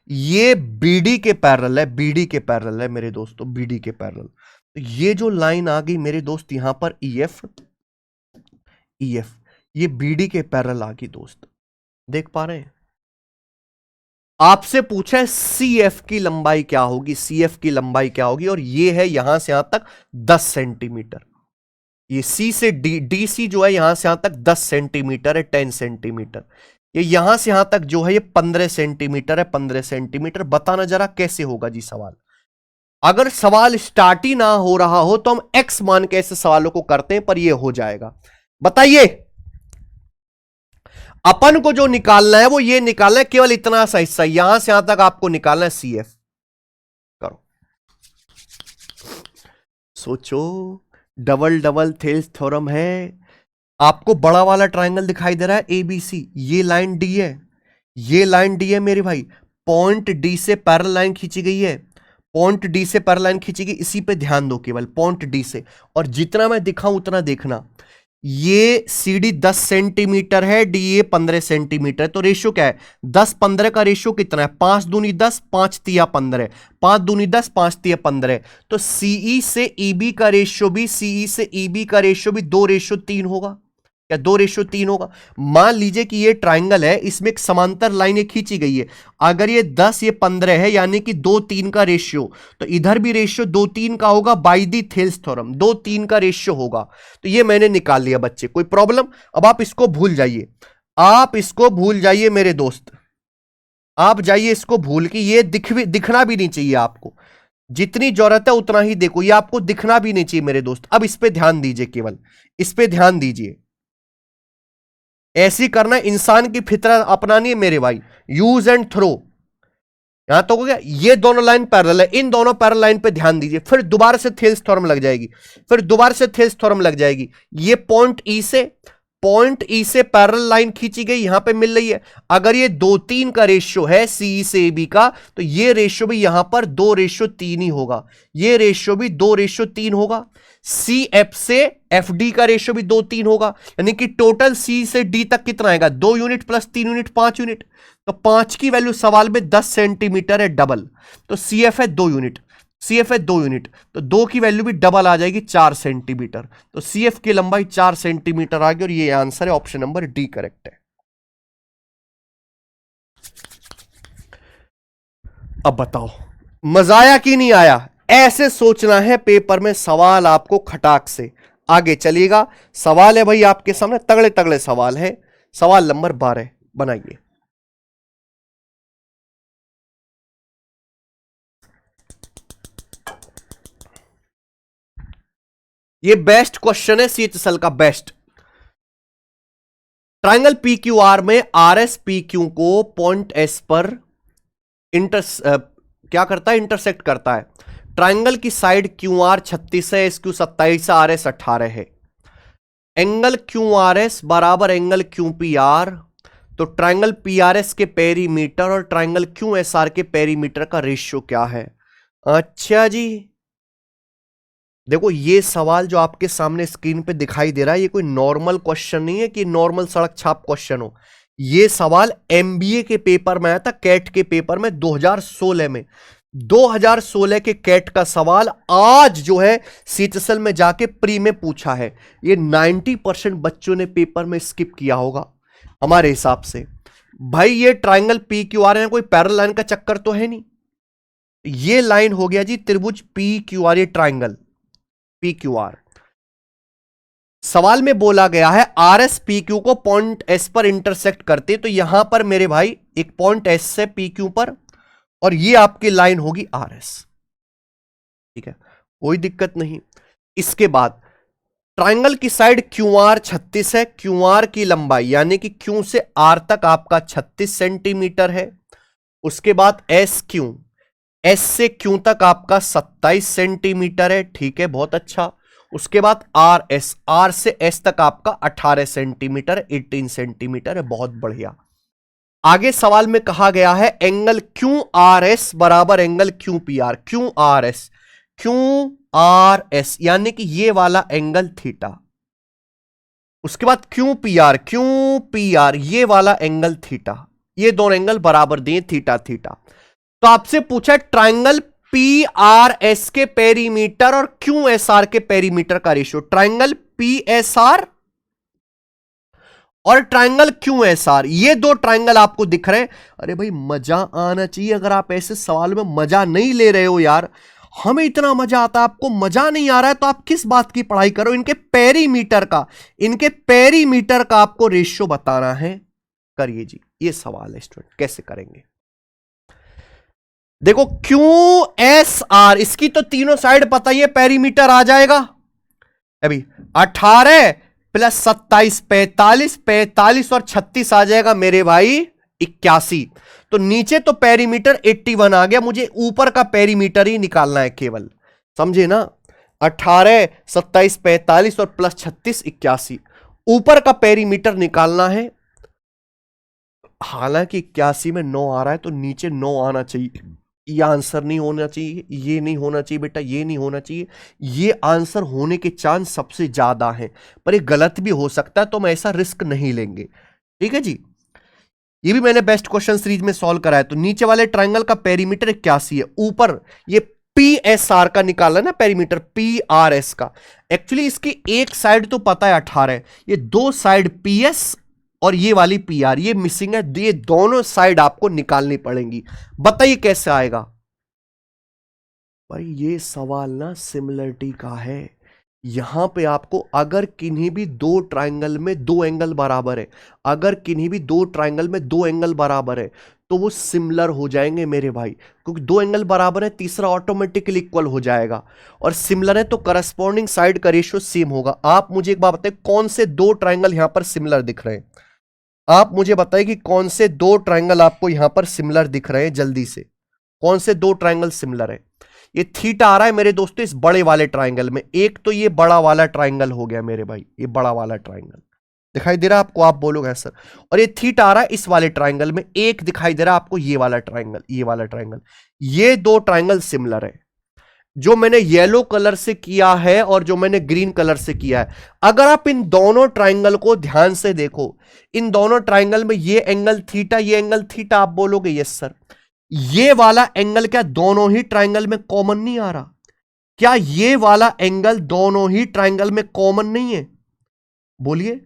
ये बीडी के पैरेलल है, बीडी के पैरेलल है मेरे दोस्तों, बीडी के पैरेलल। तो ये जो लाइन आ गई मेरे दोस्त यहां पर ई एफ, ई एफ, ये बीडी के पैरेलल आ गई दोस्त, देख पा रहे हैं। आपसे पूछा है सी एफ की लंबाई क्या होगी, सी एफ की लंबाई क्या होगी, और ये है यहां से यहां तक 10 सेंटीमीटर। ये सी से डी, डी सी जो है यहां से यहां तक 10 सेंटीमीटर है, 10 सेंटीमीटर। ये यहां से यहां तक जो है ये 15 सेंटीमीटर है, 15 सेंटीमीटर। बताना जरा कैसे होगा जी सवाल। अगर सवाल स्टार्ट ही ना हो रहा हो तो हम एक्स मान के ऐसे सवालों को करते हैं, पर ये हो जाएगा। बताइए, अपन को जो निकालना है वो ये निकालना है, केवल इतना सा हिस्सा यहां से यहां तक आपको निकालना है सी एफ। करो, सोचो, डबल डबल थेल्स थ्योरम है। आपको बड़ा वाला ट्राइंगल दिखाई दे रहा है एबीसी, ये लाइन डी है, ये लाइन डी है मेरे भाई। पॉइंट डी से पैरेलल लाइन खींची गई है, पॉइंट डी से पैरेलल लाइन खींची गई, इसी पे ध्यान दो केवल, पॉइंट डी से। और जितना मैं दिखाऊं उतना देखना। ये सी डी 10 सेंटीमीटर है, डी ए 15 सेंटीमीटर, तो रेशियो क्या है, 10-15 का रेशियो कितना है, 5 दूनी 10, 5 तिया 15, 5 दूनी 10, 5 तिया 15। तो सीई से ईबी का रेशियो भी, सीई से ईबी का रेशियो भी 2:3 होगा, या 2:3 होगा। मान लीजिए कि ये ट्राइंगल है, इसमें एक समांतर लाइन खींची गई है। अगर ये 10 ये 15 है, यानी कि 2:3 का रेशियो, तो इधर भी रेशियो 2:3 का होगा, बाय द थेल्स थ्योरम 2:3 का रेशियो होगा। तो ये मैंने निकाल लिया बच्चे, कोई प्रॉब्लम। अब आप इसको भूल जाइए, आप इसको भूल जाइए मेरे दोस्त, आप जाइए इसको भूल के, ये दिखना भी नहीं चाहिए आपको। जितनी जरूरत है उतना ही देखो, ये आपको दिखना भी नहीं चाहिए मेरे दोस्त। अब इस पे ध्यान दीजिए, केवल इस पे ध्यान दीजिए। ऐसी करना इंसान की फितरत अपनानी है मेरे भाई। यूज एंड थ्रो, यहां तो हो गया। ये दोनों लाइन पैरेलल है, इन दोनों पैरेलल लाइन पे ध्यान दीजिए। फिर दोबारा से थेल्स थ्योरम लग जाएगी, फिर दोबारा से थेल्स थ्योरम लग जाएगी। ये पॉइंट ई से पैरेलल लाइन खींची गई, यहां पे मिल रही है। अगर ये 2:3 का रेशियो है सी से बी का, तो ये रेशियो भी यहां पर 2:3 ही होगा, ये रेशियो भी 2:3 होगा। सी एफ से एफ डी का रेशियो भी 2:3 होगा, यानी कि टोटल सी से डी तक कितना आएगा, 2 यूनिट प्लस 3 यूनिट 5 यूनिट। तो 5 की वैल्यू सवाल में 10 सेंटीमीटर है डबल, तो सी एफ है 2 यूनिट, सी एफ है 2 यूनिट, तो 2 की वैल्यू भी डबल आ जाएगी 4 सेंटीमीटर। तो सी एफ की लंबाई 4 सेंटीमीटर आ गई और ये आंसर है, ऑप्शन नंबर डी करेक्ट है। अब बताओ मजा आया कि नहीं आया? ऐसे सोचना है पेपर में, सवाल आपको खटाक से आगे चलेगा। सवाल है भाई आपके सामने, तगड़े तगड़े सवाल है। सवाल नंबर 12 बनाइए। ये बेस्ट क्वेश्चन है सीएचएसएल का, best. Triangle P Q R में आर एस पी क्यू को पॉइंट एस पर क्या करता है, इंटरसेक्ट करता है। ट्राइंगल की साइड क्यू आर 36 है, एस क्यू 27 है, आर एस 18 है। एंगल क्यू आर एस बराबर एंगल क्यू पी आर, तो ट्राइंगल पी आर एस के पेरीमीटर और ट्राइंगल क्यू एस आर के पेरीमीटर का रेशियो क्या है? अच्छा जी, देखो ये सवाल जो आपके सामने स्क्रीन पे दिखाई दे रहा है, ये कोई नॉर्मल क्वेश्चन नहीं है कि नॉर्मल सड़क छाप क्वेश्चन हो। ये सवाल एमबीए के पेपर में आया था, कैट के पेपर में 2016 में। 2016 के कैट का सवाल आज जो है सीएचएसएल में जाके प्री में पूछा है। ये 90% बच्चों ने पेपर में स्किप किया होगा हमारे हिसाब से। भाई ये ट्राइंगल पी क्यू आर है, कोई पैरेलल लाइन का चक्कर तो है नहीं। ये लाइन हो गया जी त्रिभुज पी क्यू आर, ये ट्राइंगल पी क्यू आर। सवाल में बोला गया है आर एस पी क्यू को पॉइंट एस पर इंटरसेक्ट करते, तो यहां पर मेरे भाई एक पॉइंट एस से पी क्यू पर, और ये आपकी लाइन होगी आर एस। ठीक है, कोई दिक्कत नहीं। इसके बाद ट्राइंगल की साइड क्यू आर 36 है, क्यू आर की लंबाई यानी कि क्यू से आर तक आपका 36 सेंटीमीटर है। उसके बाद एस क्यू, एस से क्यू तक आपका 27 सेंटीमीटर है। ठीक है, बहुत अच्छा। उसके बाद आर एस, आर से एस तक आपका 18 सेंटीमीटर, 18 सेंटीमीटर है, बहुत बढ़िया। आगे सवाल में कहा गया है एंगल क्यू आर एस बराबर angle Q P R, Q R S, Q R S यानी कि ये वाला एंगल थीटा। उसके बाद Q P R, Q P R ये वाला एंगल थीटा। ये दोनों एंगल बराबर दिए थीटा थीटा। तो आपसे पूछा ट्राइंगल पी आर एस के पेरीमीटर और क्यू एस आर के पेरीमीटर का ratio. Triangle P S R और ट्राइंगल क्यू एस आर, ये दो ट्राइंगल आपको दिख रहे हैं। अरे भाई मजा आना चाहिए। अगर आप ऐसे सवाल में मजा नहीं ले रहे हो यार, हमें इतना मजा आता है, आपको मजा नहीं आ रहा है, तो आप किस बात की पढ़ाई करो? इनके पेरीमीटर का आपको रेशियो बताना है। करिए जी, ये सवाल है स्टूडेंट, कैसे करेंगे? देखो क्यू एस आर, इसकी तो तीनों साइड पता ही है, पेरीमीटर आ जाएगा अभी 18 प्लस 27 45, 45 और 36 आ जाएगा मेरे भाई 81। तो नीचे तो पेरीमीटर 81 आ गया, मुझे ऊपर का पेरीमीटर ही निकालना है केवल, समझे ना? 18 27 45 और प्लस 36 81, ऊपर का पेरीमीटर निकालना है। हालांकि 81 में 9 आ रहा है, तो नीचे 9 आना चाहिए। ये आंसर नहीं होना चाहिए, ये नहीं होना चाहिए बेटा, ये नहीं होना चाहिए। ये आंसर होने के चांस सबसे ज्यादा हैं, पर ये गलत भी हो सकता है, तो हम ऐसा रिस्क नहीं लेंगे। ठीक है जी, ये भी मैंने बेस्ट क्वेश्चन सीरीज में सॉल्व कराया। तो नीचे वाले ट्राइंगल का पेरीमीटर 81 है, ऊपर ये पी एस आर का निकाला ना पेरीमीटर, पी आर एस का। एक्चुअली इसकी एक साइड तो पता है 18, ये दो साइड पी एस और ये वाली पी आर ये मिसिंग है, ये दोनों साइड आपको निकालनी पड़ेंगी। बताइए कैसे आएगा? भाई ये सवाल ना सिमिलरिटी का है। यहां पे आपको अगर किन्हीं भी दो ट्राइंगल में दो एंगल बराबर है, अगर किन्हीं भी दो ट्राइंगल में दो एंगल बराबर है, तो वो सिमिलर हो जाएंगे मेरे भाई, क्योंकि दो एंगल बराबर है, तीसरा ऑटोमेटिकली इक्वल हो जाएगा। और सिमिलर है तो करस्पॉन्डिंग साइड का रेशियो सेम होगा। आप मुझे एक बात बताइए, कौन से दो ट्राइंगल यहां पर सिमिलर दिख रहे हैं? आप मुझे बताइए कि कौन से दो ट्राइंगल आपको यहां पर सिमिलर दिख रहे हैं, जल्दी से। कौन से दो ट्राइंगल सिमिलर है? ये थीटा आ रहा है मेरे दोस्तों इस बड़े वाले ट्राइंगल में। एक तो ये बड़ा वाला ट्राइंगल हो गया मेरे भाई, ये बड़ा वाला ट्राइंगल दिखाई दे रहा है आपको, आप बोलोगे सर। और ये थीटा आ रहा है इस वाले ट्राइंगल में। एक दिखाई दे रहा है आपको ये वाला ट्राइंगल, ये वाला ट्राइंगल। ये दो ट्राइंगल सिमिलर है, जो मैंने येलो कलर से किया है और जो मैंने ग्रीन कलर से किया है। अगर आप इन दोनों ट्राइंगल को ध्यान से देखो, इन दोनों ट्राइंगल में ये एंगल थीटा, ये एंगल थीटा, आप बोलोगे यस सर। ये वाला एंगल क्या दोनों ही ट्राइंगल में कॉमन नहीं आ रहा? क्या ये वाला एंगल दोनों ही ट्राइंगल में कॉमन नहीं है? बोलिए।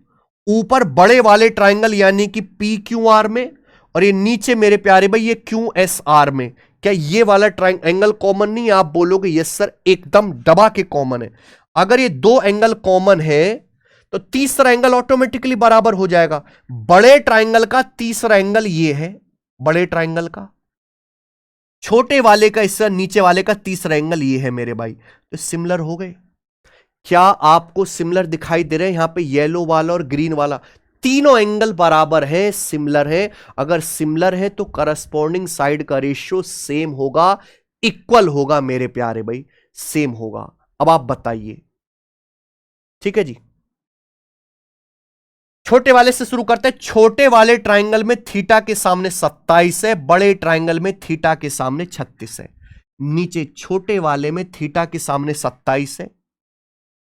ऊपर बड़े वाले ट्राइंगल यानी कि पी क्यू आर में, और ये नीचे मेरे प्यारे भाई ये क्यू एस आर में, क्या ये वाला एंगल कॉमन नहीं है? आप बोलोगे यस सर, एकदम दबा के कॉमन है। अगर ये दो एंगल कॉमन है तो तीसरा एंगल ऑटोमेटिकली बराबर हो जाएगा। बड़े ट्राइंगल का तीसरा एंगल ये है, बड़े ट्राइंगल का। छोटे वाले का, इससे नीचे वाले का तीसरा एंगल ये है मेरे भाई। तो सिमिलर हो गए। क्या आपको सिमिलर दिखाई दे रहे हैं? यहां पे येलो वाला और ग्रीन वाला तीनों एंगल बराबर है, सिमिलर है। अगर सिमिलर है तो करस्पॉन्डिंग साइड का रेशियो सेम होगा, इक्वल होगा मेरे प्यारे भाई, सेम होगा। अब आप बताइए, ठीक है जी। छोटे वाले से शुरू करते हैं। छोटे वाले ट्राइंगल में थीटा के सामने 27 है, बड़े ट्राइंगल में थीटा के सामने 36 है। नीचे छोटे वाले में थीटा के सामने 27 है,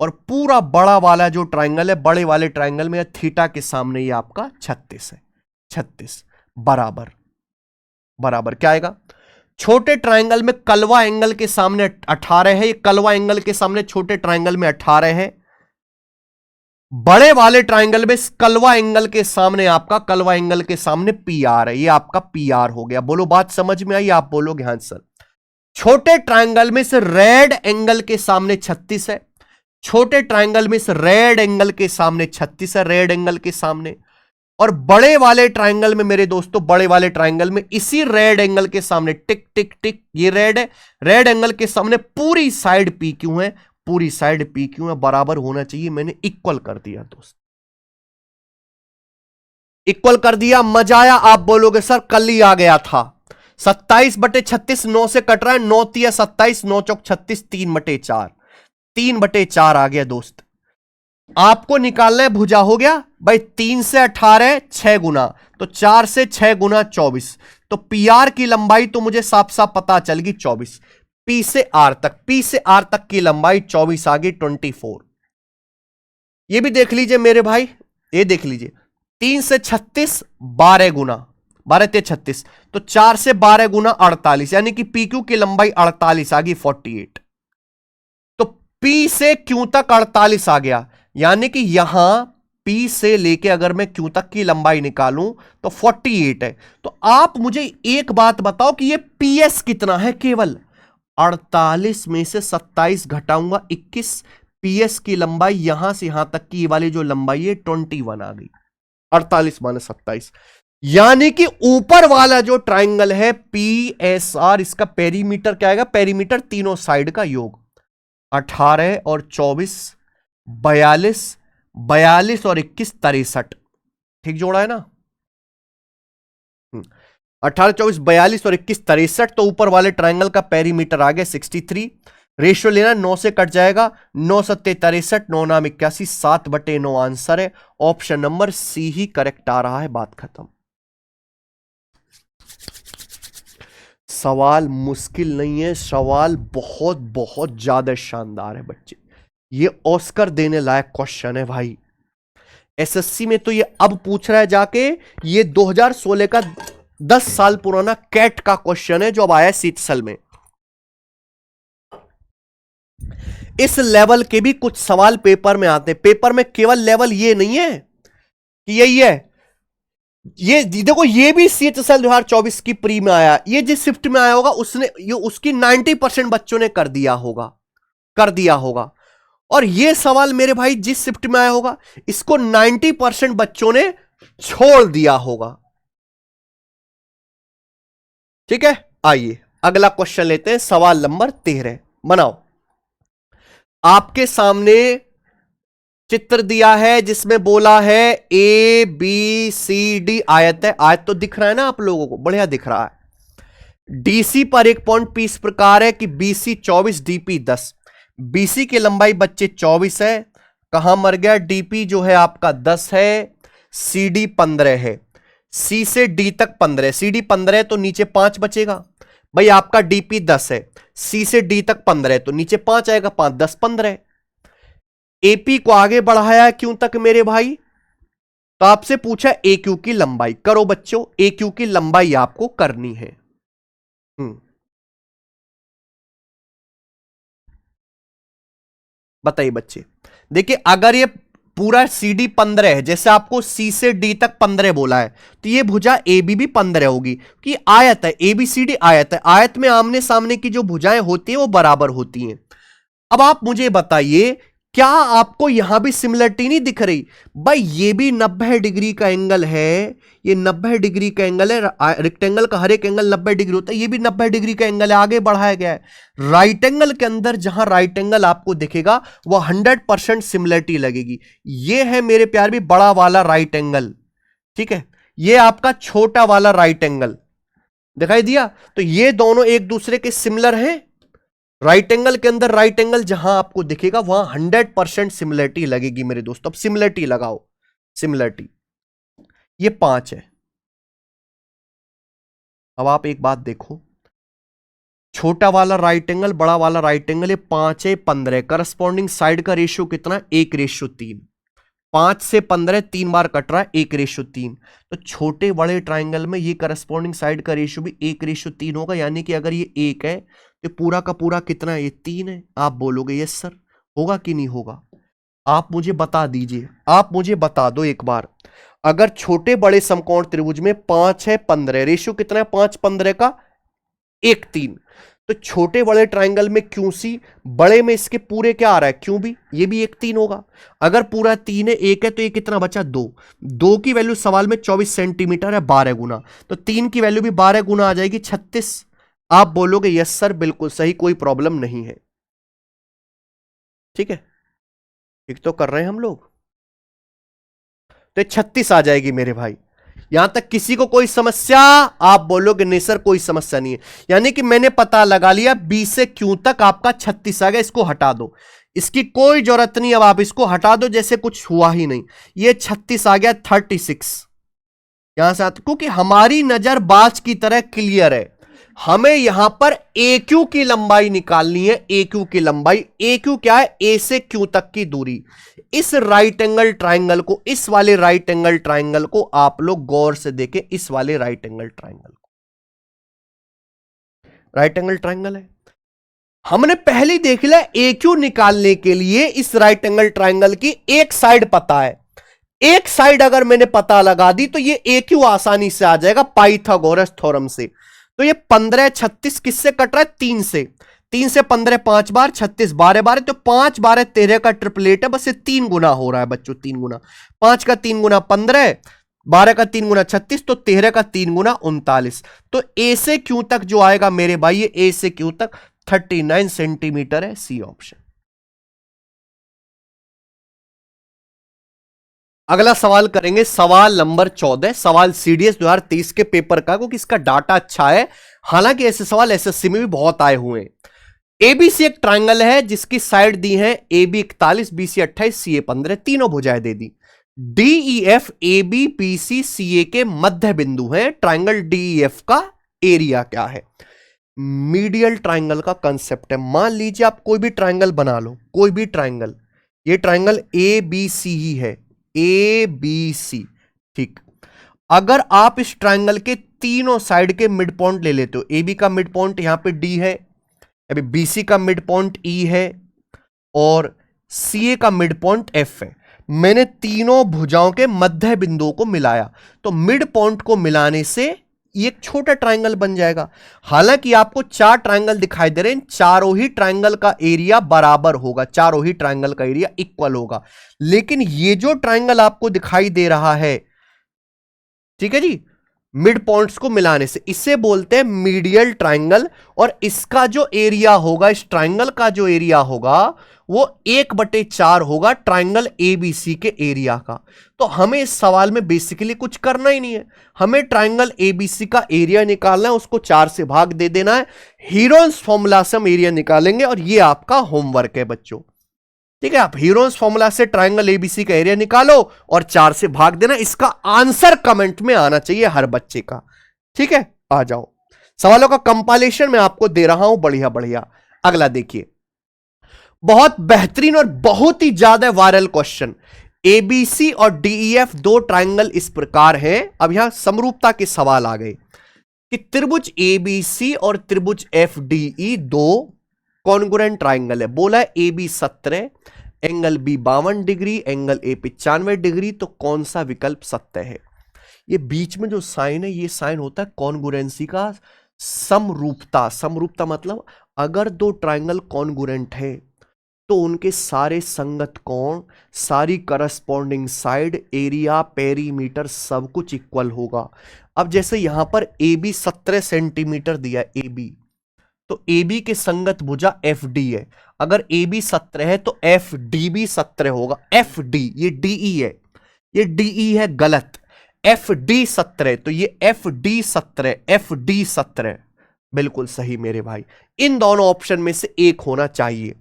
और पूरा बड़ा वाला जो ट्राइंगल है, बड़े वाले ट्राइंगल में थीटा के सामने ये आपका 36 है। 36 बराबर बराबर क्या आएगा? छोटे ट्राइंगल में कलवा एंगल के सामने 18 है, ये कलवा एंगल के सामने छोटे ट्राइंगल में 18 है। बड़े वाले ट्राइंगल में कलवा एंगल के सामने आपका, कलवा एंगल के सामने पी आर है, ये आपका पी आर हो गया। बोलो बात समझ में आई? आप बोलोगे हाँ सर। छोटे ट्राइंगल में से रेड एंगल के सामने 36 है, छोटे ट्राइंगल में से रेड एंगल के सामने 36 है, रेड एंगल के सामने। और बड़े वाले ट्राइंगल में मेरे दोस्तों, बड़े वाले ट्राइंगल में इसी रेड एंगल के सामने टिक टिक टिक, ये रेड है, रेड एंगल के सामने पूरी साइड पी क्यू है, पूरी साइड पी क्यू है, बराबर होना चाहिए। मैंने इक्वल कर दिया दोस्त, इक्वल कर दिया। मजा आया? आप बोलोगे सर कल ही आ गया था। 27/36 9 से कट रहा है, 9 तिया 27, 9 चौक 36, 3/4, 3/4 आ गया दोस्त। आपको निकालना है भुजा, हो गया भाई। 3 से 18 6 गुना, तो 4 से 6 गुना 24। तो पी आर की लंबाई तो मुझे साफ साफ पता चल गई 24। पी से आर तक, पी से आर तक की लंबाई 24 आ गई 24। ये भी देख लीजिए मेरे भाई, ये देख लीजिए। 3 से 36 12 गुना, 12 ते 36, तो 4 से 12 गुना 48, यानी कि पी क्यू की लंबाई 48 आ गई 48। तो पी से क्यू तक 48 आ गया, यानी कि यहां पी से लेके अगर मैं क्यू तक की लंबाई निकालूं तो 48 है। तो आप मुझे एक बात बताओ कि ये पीएस कितना है? केवल 48 में से 27 घटाऊंगा 21, पीएस की लंबाई यहां से यहां तक की वाली जो लंबाई है 21 आ गई। 48 माइनस 27, यानी कि ऊपर वाला जो ट्राइंगल है पीएसआर, इसका पेरीमीटर क्या आएगा? पेरीमीटर तीनों साइड का योग, 18 और 24 42, 42 और 21 63। ठीक जोड़ा है ना? 18 24 42 और 21 63। तो ऊपर वाले ट्राइंगल का पेरीमीटर आ गया 63। रेशियो लेना, 9 से कट जाएगा, 9 सत्ते 63, 9 नाम 81, 7/9 आंसर है। ऑप्शन नंबर सी ही करेक्ट आ रहा है। बात खत्म। सवाल मुश्किल नहीं है, सवाल बहुत बहुत ज्यादा शानदार है बच्चे। ये ऑस्कर देने लायक क्वेश्चन है भाई। एसएससी में तो ये अब पूछ रहा है जाके, ये 2016 का 10 साल पुराना कैट का क्वेश्चन है जो अब आया सीटसल में। इस लेवल के भी कुछ सवाल पेपर में आते हैं। पेपर में केवल लेवल ये नहीं है कि यही है, ये देखो ये भी सीएचएसएल 2024 की प्री में आया। ये जिस शिफ्ट में आया होगा उसने ये उसकी 90% बच्चों ने कर दिया होगा। और ये सवाल मेरे भाई जिस शिफ्ट में आया होगा इसको 90% बच्चों ने छोड़ दिया होगा। ठीक है, आइए अगला क्वेश्चन लेते हैं, सवाल नंबर 13 बनाओ। आपके सामने चित्र दिया है जिसमें बोला है ए बी सी डी आयत है। आयत तो दिख रहा है ना आप लोगों को, बढ़िया दिख रहा है। डीसी पर एक पॉइंट पी इस प्रकार है कि बीसी 24 डीपी 10। बीसी की लंबाई बच्चे 24 है, कहां मर गया, डीपी जो है आपका 10 है, सीडी 15 है, सी से डी तक 15, सीडी 15 है तो नीचे 5 बचेगा। भाई आपका डीपी 10 है, सी से डी तक 15 है तो नीचे 5 आएगा, 5 10 15। एपी को आगे बढ़ाया क्यों तक मेरे भाई, तो आपसे पूछा ए क्यू की लंबाई। करो बच्चों, ए क्यू की लंबाई आपको करनी है। बताइए बच्चे, देखिए अगर ये पूरा सी डी 15 है, जैसे आपको सी से डी तक 15 बोला है, तो ये भुजा ए बी भी 15 होगी कि आयत है, ए बी सी डी आयत है, आयत में आमने सामने की जो भुजाएं होती हैं वो बराबर होती हैं। अब आप मुझे बताइए, क्या आपको यहां भी सिमिलरिटी नहीं दिख रही? भाई ये भी 90 डिग्री का एंगल है, ये 90 डिग्री का एंगल है, रेक्टेंगल का हर एक एंगल 90 डिग्री होता है, ये भी 90 डिग्री का एंगल है, आगे बढ़ाया गया है। राइट एंगल के अंदर जहां राइट एंगल आपको दिखेगा वह 100% सिमिलरिटी लगेगी। ये है मेरे प्यार भी बड़ा वाला राइट एंगल, ठीक है, ये आपका छोटा वाला राइट एंगल दिखाई दिया। तो ये दोनों एक दूसरे के सिमिलर हैं। राइट एंगल के अंदर राइट एंगल जहां आपको दिखेगा वहां 100% सिमिलरिटी लगेगी मेरे दोस्तों। अब सिमिलरिटी लगाओ, सिमिलरिटी ये 5 है। अब आप एक बात देखो, छोटा वाला राइट एंगल बड़ा वाला राइट एंगल, ये 5 है 15, करस्पॉन्डिंग साइड का रेशियो कितना, 1:3। 5 से 15 3 बार कट रहा है, 1:3। तो छोटे बड़े ट्राइंगल में ये करस्पॉन्डिंग साइड का रेशियो भी 1:3 होगा, यानी कि अगर ये 1 है तो पूरा का पूरा कितना है, ये 3 है। आप बोलोगे यस सर, होगा कि नहीं होगा? आप मुझे बता दीजिए, आप मुझे बता दो एक बार। अगर छोटे बड़े समकोण त्रिभुज में 5 है 15, रेशियो कितना है 5 15 का, 1:3, तो छोटे बड़े ट्राइंगल में क्यू सी, बड़े में इसके पूरे क्या आ रहा है, क्यू बी, ये भी 1:3 होगा। अगर पूरा 3 है 1 है तो ये कितना बचा, 2। 2 की वैल्यू सवाल में 24 सेंटीमीटर है, 12 गुना, तो 3 की वैल्यू भी 12 गुना आ जाएगी, 36। आप बोलोगे यस सर बिल्कुल सही, कोई प्रॉब्लम नहीं है। ठीक है, ठीक तो कर रहे हैं हम लोग। तो 36 आ जाएगी मेरे भाई। यहां तक किसी को कोई समस्या? आप बोलोगे नहीं सर कोई समस्या नहीं है। यानी कि मैंने पता लगा लिया बी से क्यू तक आपका 36 आ गया, इसको हटा दो, इसकी कोई जरूरत नहीं, अब आप इसको हटा दो जैसे कुछ हुआ ही नहीं। ये 36 आ गया, 36 यहां से आता, क्योंकि हमारी नजर बाज की तरह क्लियर है। हमें यहां पर ए क्यू की लंबाई निकालनी है, ए क्यू की लंबाई। ए क्यू क्या है, ए से क्यू तक की दूरी। इस राइट एंगल ट्राइंगल को, इस वाले राइट एंगल ट्राइंगल को आप लोग गौर से देखें, इस वाले राइट एंगल ट्राइंगल को, राइट एंगल ट्राइंगल है। हमने पहले देख लिया ए क्यू निकालने के लिए इस राइट एंगल ट्राइंगल की एक साइड पता है, एक साइड अगर मैंने पता लगा दी तो ये ए क्यू आसानी से आ जाएगा पाइथागोरस थ्योरम से। तो ये 15 36 किससे कट रहा है, 3 से। 3 से 15 5 बार, 36 12 12, तो 5 12 13 का ट्रिपलेट है, बस ये 3 गुना हो रहा है बच्चों, 3 गुना। 5 का 3 गुना 15, 12 का 3 गुना 36, तो 13 का 3 गुना 39। तो ए से क्यू तक जो आएगा मेरे भाई, ये ए से क्यू तक 39 सेंटीमीटर है, सी ऑप्शन। अगला सवाल करेंगे, सवाल नंबर 14, सवाल सीडीएस 2023 के पेपर का, क्योंकि इसका डाटा अच्छा है। हालांकि ऐसे सवाल एसएससी में भी बहुत आए हुए हैं। एबीसी एक ट्राइंगल है जिसकी साइड दी है AB 41, BC 28, CA 15, तीनों भुजाएं दे दी। DEF AB BC CA के मध्य बिंदु है। ट्राइंगल DEF का एरिया क्या है? मीडियल ट्राइंगल का कंसेप्ट है। मान लीजिए आप कोई भी ट्राइंगल बना लो, कोई भी ट्राइंगल, ये ट्राइंगल ABC ही है, ABC, ठीक। अगर आप इस ट्राइंगल के तीनों साइड के मिड पॉइंट ले लेते हो, AB का मिड पॉइंट यहां पे D है, अभी BC का मिड पॉइंट E है और CA का मिड पॉइंट F है। मैंने तीनों भुजाओं के मध्य बिंदुओं को मिलाया, तो मिड पॉइंट को मिलाने से ये एक छोटा ट्राइंगल बन जाएगा। हालांकि आपको 4 ट्राइंगल दिखाई दे रहे हैं, चारों ही ट्राइंगल का एरिया बराबर होगा, चारों ही ट्राइंगल का एरिया इक्वल होगा। लेकिन ये जो ट्राइंगल आपको दिखाई दे रहा है, ठीक है जी, मिड पॉइंट्स को मिलाने से, इसे बोलते हैं मीडियल ट्रायंगल। और इसका जो एरिया होगा, इस ट्रायंगल का जो एरिया होगा वो 1/4 होगा ट्रायंगल एबीसी के एरिया का। तो हमें इस सवाल में बेसिकली कुछ करना ही नहीं है, हमें ट्रायंगल एबीसी का एरिया निकालना है, उसको 4 से भाग दे देना है। हीरोन्स फॉर्मूला से हम एरिया निकालेंगे और ये आपका होमवर्क है बच्चों। ठीक है, आप हीरोन्स फॉर्मूला से ट्रायंगल एबीसी का एरिया निकालो और 4 से भाग देना। इसका आंसर कमेंट में आना चाहिए हर बच्चे का। ठीक है, आ जाओ, सवालों का कंपाइलेशन मैं आपको दे रहा हूं, बढ़िया बढ़िया। अगला देखिए, बहुत बेहतरीन और बहुत ही ज्यादा वायरल क्वेश्चन। एबीसी और डीईएफ दो ट्रायंगल इस प्रकार हैं। अब यहां समरूपता के सवाल आ गए कि त्रिभुज एबीसी और त्रिभुज एफडीई दो कॉन्ग्रुएंट ट्रायंगल है। बोला है A B 17, angle B 52 degree, angle A 95 degree, तो कौन सा विकल्प सत्य है? ये बीच में जो साइन है, ये साइन होता है कॉन्ग्रुएंसी का, समरूपता। समरूपता मतलब अगर दो ट्रायंगल कॉन्ग्रुएंट है तो उनके सारे संगत कोण, सारी करस्पॉन्डिंग साइड, एरिया, पेरीमीटर सब कुछ इक्वल होगा। अब जैसे यहां पर ए बी 17 सेंटीमीटर दिया है, ए बी, तो ए बी के संगत भुजा एफ डी है। अगर ए बी 17 है तो एफ डी भी 17 होगा। एफ डी, ये डीई है, ये डीई है, गलत। एफ डी 17, तो ये एफ डी 17, एफ डी 17 बिल्कुल सही मेरे भाई। इन दोनों ऑप्शन में से एक होना चाहिए।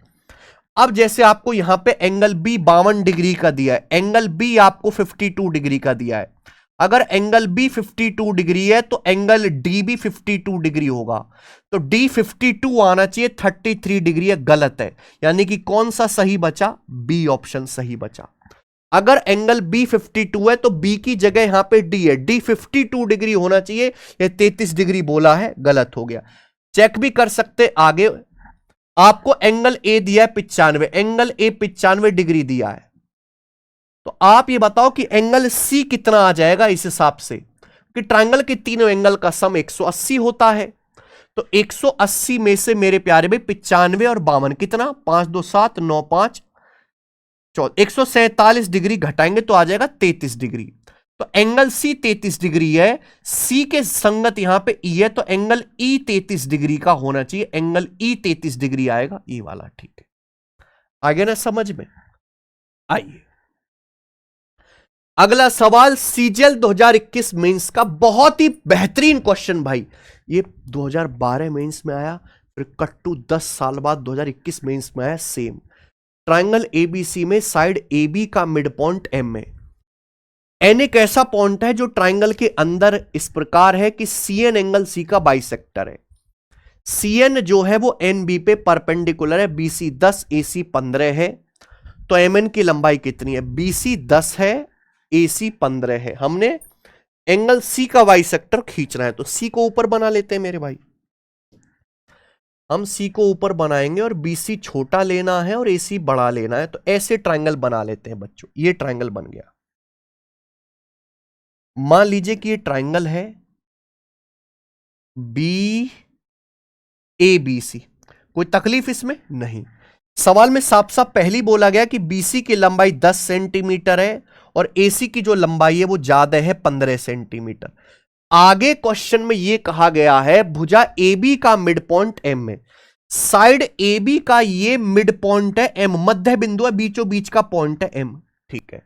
अब जैसे आपको यहां पे एंगल बी 52 डिग्री का दिया है, एंगल बी आपको 52 डिग्री का दिया है। अगर एंगल बी 52 डिग्री है तो एंगल डी भी 52 डिग्री होगा, तो डी 52 आना चाहिए, 33 डिग्री है, गलत है। यानी कि कौन सा सही बचा? बी ऑप्शन सही बचा। अगर एंगल बी 52 है तो बी की जगह यहां पे डी है, डी 52 डिग्री होना चाहिए, ये 33 डिग्री बोला है, गलत हो गया। चेक भी कर सकते आगे। आपको एंगल ए दिया है 95, एंगल ए 95 डिग्री दिया है, तो आप ये बताओ कि एंगल सी कितना आ जाएगा इस हिसाब से, कि ट्रायंगल के तीनों एंगल का सम 180 होता है। तो 180 में से मेरे प्यारे भाई 95 और 52 कितना, 5 2 7 9 5 14, 147 डिग्री घटाएंगे तो आ जाएगा 33 डिग्री। तो एंगल सी 33 डिग्री है, सी के संगत यहां पे ई है, तो एंगल ई 33 डिग्री का होना चाहिए, एंगल ई 33 डिग्री आएगा, ई वाला। ठीक है, आगे ना समझ में? आइए अगला सवाल, सीजीएल 2021 मेंस का बहुत ही बेहतरीन क्वेश्चन भाई। ये 2012 मेंस में आया, फिर कट्टू 10 साल बाद 2021 मेंस में आया सेम। ट्रायंगल एबीसी में साइड एबी का मिड पॉइंट एम है। एन एक ऐसा पॉइंट है जो ट्रायंगल के अंदर इस प्रकार है कि सीएन एंगल सी का बाइसेक्टर है। सीएन जो है वो एन बी पे परपेंडिकुलर है, बीसी 10 एसी 15 है। तो एमएन की लंबाई कितनी है? बीसी 10 है, एसी 15 है। हमने एंगल सी का बाइसेक्टर खींचना है, तो सी को ऊपर बना लेते हैं मेरे भाई। हम सी को ऊपर बनाएंगे और बीसी छोटा लेना है और एसी बड़ा लेना है, तो ऐसे ट्रायंगल बना लेते हैं बच्चों। ये ट्रायंगल बन गया। मान लीजिए कि ये ट्रायंगल है बी ए बी सी, कोई तकलीफ इसमें नहीं। सवाल में साफ साफ पहली बोला गया कि बीसी की लंबाई 10 सेंटीमीटर है और एसी की जो लंबाई है वो ज्यादा है 15 सेंटीमीटर। आगे क्वेश्चन में यह कहा गया है भुजा एबी का मिड पॉइंट एम है, साइड एबी का ये मिड पॉइंट है एम, मध्य बिंदु है, बीचों बीच का पॉइंट है एम। ठीक है,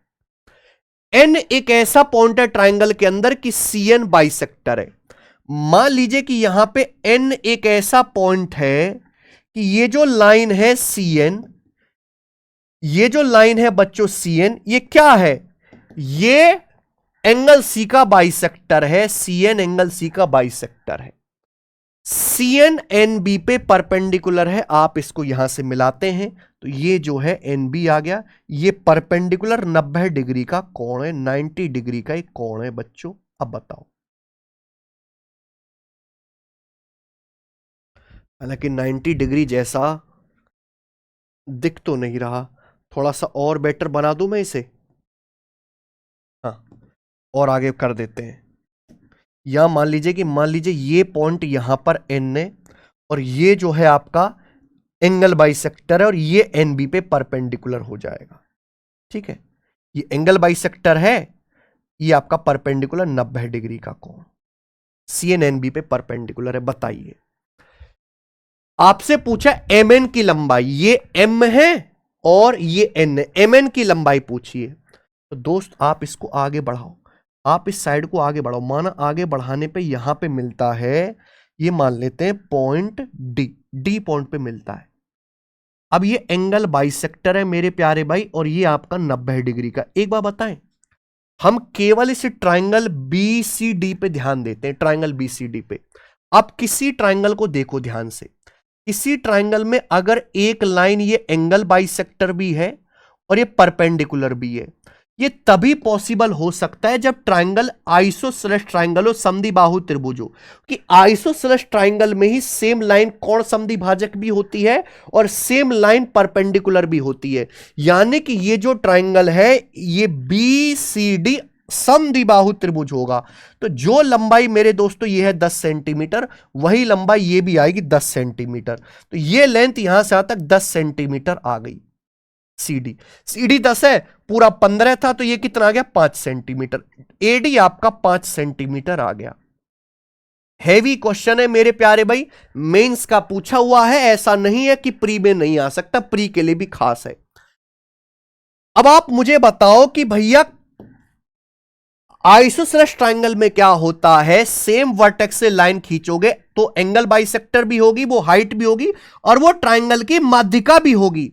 एन एक ऐसा पॉइंट है ट्रायंगल के अंदर कि सीएन बाइसेक्टर है। मान लीजिए कि यहां पे एन एक ऐसा पॉइंट है कि ये जो लाइन है सीएन, ये जो लाइन है बच्चों सीएन, ये क्या है? ये एंगल सी का बाइसेक्टर है, सीएन एंगल सी का बाइसेक्टर है। सीएन एन बी पे परपेंडिकुलर है, आप इसको यहां से मिलाते हैं तो ये जो है एन बी आ गया। ये परपेंडिकुलर 90 डिग्री का कोण है, 90 डिग्री का एक कोण है बच्चों। अब बताओ, हालांकि 90 डिग्री जैसा दिख तो नहीं रहा, थोड़ा सा और बेटर बना दूं मैं इसे। हाँ, और आगे कर देते हैं। यहां मान लीजिए ये पॉइंट यहां पर एन है और ये जो है आपका एंगल बाइसेक्टर है और ये एन बी पे परपेंडिकुलर हो जाएगा। ठीक है, ये एंगल बाइसेक्टर है, ये आपका परपेंडिकुलर 90 डिग्री का कोण। CNNB पे परपेंडिकुलर है। बताइए, आपसे पूछा MN की लंबाई, ये M है और ये N है, MN की लंबाई पूछिए। तो दोस्त आप इसको आगे बढ़ाओ, आप इस साइड को आगे बढ़ाओ, माना आगे बढ़ाने पे यहां पे मिलता है, ये मान लेते हैं पॉइंट डी पॉइंट पे मिलता है। अब ये एंगल बाइसेक्टर है मेरे प्यारे भाई, और ये आपका 90 डिग्री का। एक बार बताएं, हम केवल इस ट्राइंगल BCD पे ध्यान देते हैं, ट्राइंगल BCD पे। अब किसी ट्राइंगल को देखो ध्यान से, इसी ट्राइंगल में अगर एक लाइन ये एंगल बाइसेक्टर भी है और ये परपेंडिकुलर भी है, ये तभी पॉसिबल हो सकता है जब ट्राइंगल आइसोसेलेस ट्राइंगल हो, समद्विबाहु त्रिभुज हो। कि आइसोसेलेस ट्राइंगल में ही सेम लाइन कोण समद्विभाजक भी होती है और सेम लाइन परपेंडिकुलर भी होती है। यानी कि ये जो ट्राइंगल है ये BCD समद्विबाहु त्रिभुज होगा। तो जो लंबाई मेरे दोस्तों ये है 10 सेंटीमीटर, वही लंबाई ये भी आएगी 10 सेंटीमीटर। तो ये लेंथ यहां से यहां तक 10 सेंटीमीटर आ गई। CD 10 है, पूरा 15 था, तो ये कितना आ गया 5 सेंटीमीटर। AD आपका 5 सेंटीमीटर आ गया। हैवी क्वेश्चन है मेरे प्यारे भाई, मेंस का पूछा हुआ है, ऐसा नहीं है कि प्री में नहीं आ सकता, प्री के लिए भी खास है। अब आप मुझे बताओ कि भैया आइसोसेलेस ट्राइंगल में क्या होता है, सेम वर्टेक्स से लाइन खींचोगे तो एंगल बाइसेक्टर भी होगी, वो हाइट भी होगी और वो ट्राइंगल की माध्यिका भी होगी।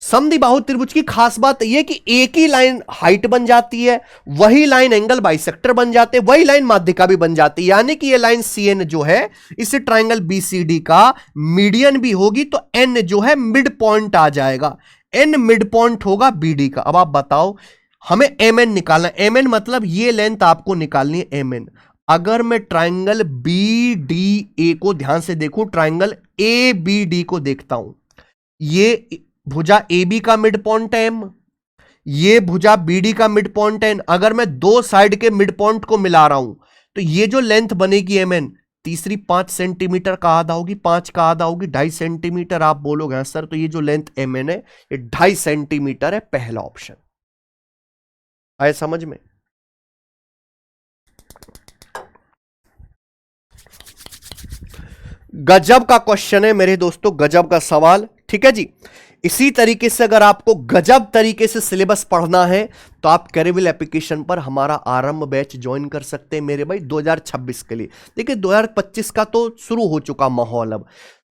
समद्विबाहु त्रिभुज की खास बात यह कि एक ही लाइन हाइट बन जाती है, वही लाइन एंगल बाइसेक्टर बन जाते हैं, वही लाइन माध्यिका भी बन जाती है। यानी कि ये लाइन CN जो है इस ट्राइंगल BCD का मीडियन भी होगी, तो N जो है मिड पॉइंट आ जाएगा, N मिड पॉइंट होगा BD का। अब आप बताओ, हमें MN निकालना है, MN मतलब ये लेंथ आपको निकालनी है MN। अगर मैं ट्राइंगल BDA को ध्यान से देखूं, ट्राइंगल ABD को देखता हूं, ये भुजा AB का मिड पॉइंट है M, ये भुजा BD का मिड पॉइंट है N। अगर मैं दो साइड के मिड पॉइंट को मिला रहा हूं तो ये जो लेंथ बनेगी MN, तीसरी 5 सेंटीमीटर का आधा होगी, 5 का आधा होगी 2.5 सेंटीमीटर। आप बोलोगे सर तो ये जो लेंथ MN है ये 2.5 सेंटीमीटर है, पहला ऑप्शन आए समझ में। गजब का क्वेश्चन है मेरे दोस्तों, गजब का सवाल, ठीक है जी। इसी तरीके से अगर आपको गजब तरीके से सिलेबस पढ़ना है तो आप कैरिवल एप्लीकेशन पर हमारा आरंभ बैच ज्वाइन कर सकते हैं मेरे भाई 2026 के लिए। देखिए 2025 का तो शुरू हो चुका माहौल, अब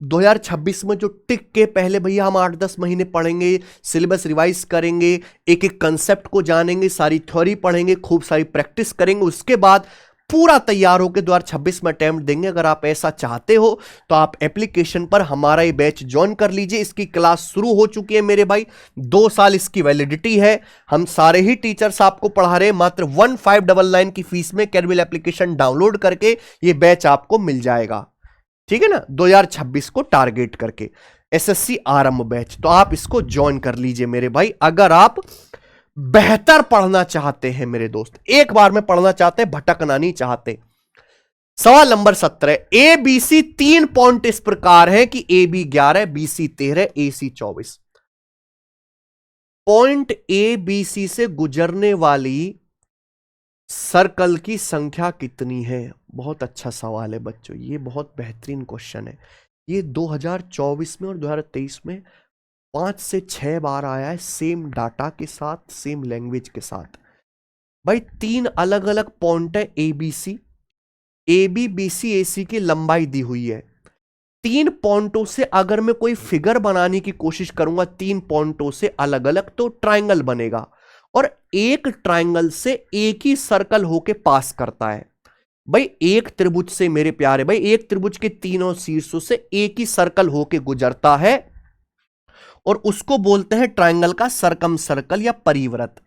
2026 में जो टिक के पहले भैया हम 8-10 महीने पढ़ेंगे, सिलेबस रिवाइज करेंगे, एक एक कंसेप्ट को जानेंगे, सारी थ्योरी पढ़ेंगे, खूब सारी प्रैक्टिस करेंगे, उसके बाद पूरा तैयार होकर 2026 में अटेम्प्ट देंगे। अगर आप ऐसा चाहते हो तो आप एप्लीकेशन पर हमारा ये बैच ज्वाइन कर लीजिए। इसकी क्लास शुरू हो चुकी है मेरे भाई, 2 साल इसकी वैलिडिटी है। हम सारे ही टीचर्स आपको पढ़ा रहे हैं, मात्र 1599 की फीस में कैरिवल एप्लीकेशन डाउनलोड करके ये बैच आपको मिल जाएगा, ठीक है ना, 2026 को टारगेट करके SSC आरंभ बैच। तो आप इसको ज्वाइन कर लीजिए मेरे भाई, अगर आप बेहतर पढ़ना चाहते हैं मेरे दोस्त, एक बार में पढ़ना चाहते हैं, भटकना नहीं चाहते। सवाल नंबर 17, ABC 3 पॉइंट इस प्रकार है कि AB 11, BC 13, AC 24। Point ABC से गुजरने वाली सर्कल की संख्या कितनी है? बहुत अच्छा सवाल है बच्चों, ये बहुत बेहतरीन क्वेश्चन है। ये 2024 में और 2023 में 5 से 6 बार आया है, सेम डाटा के साथ, सेम लैंग्वेज के साथ। भाई 3 अलग अलग पॉइंट है ABC, AB BC AC की लंबाई दी हुई है। 3 पॉइंटों से अगर मैं कोई फिगर बनाने की कोशिश करूंगा 3 पॉइंटों से अलग अलग, तो ट्राइंगल बनेगा, और एक ट्राइंगल से एक ही सर्कल होके पास करता है। भाई एक त्रिभुज से मेरे प्यारे भाई, एक त्रिभुज के तीनों शीर्षों से एक ही सर्कल होके गुजरता है और उसको बोलते हैं ट्राइंगल का सरकम सर्कल या परिवृत्त।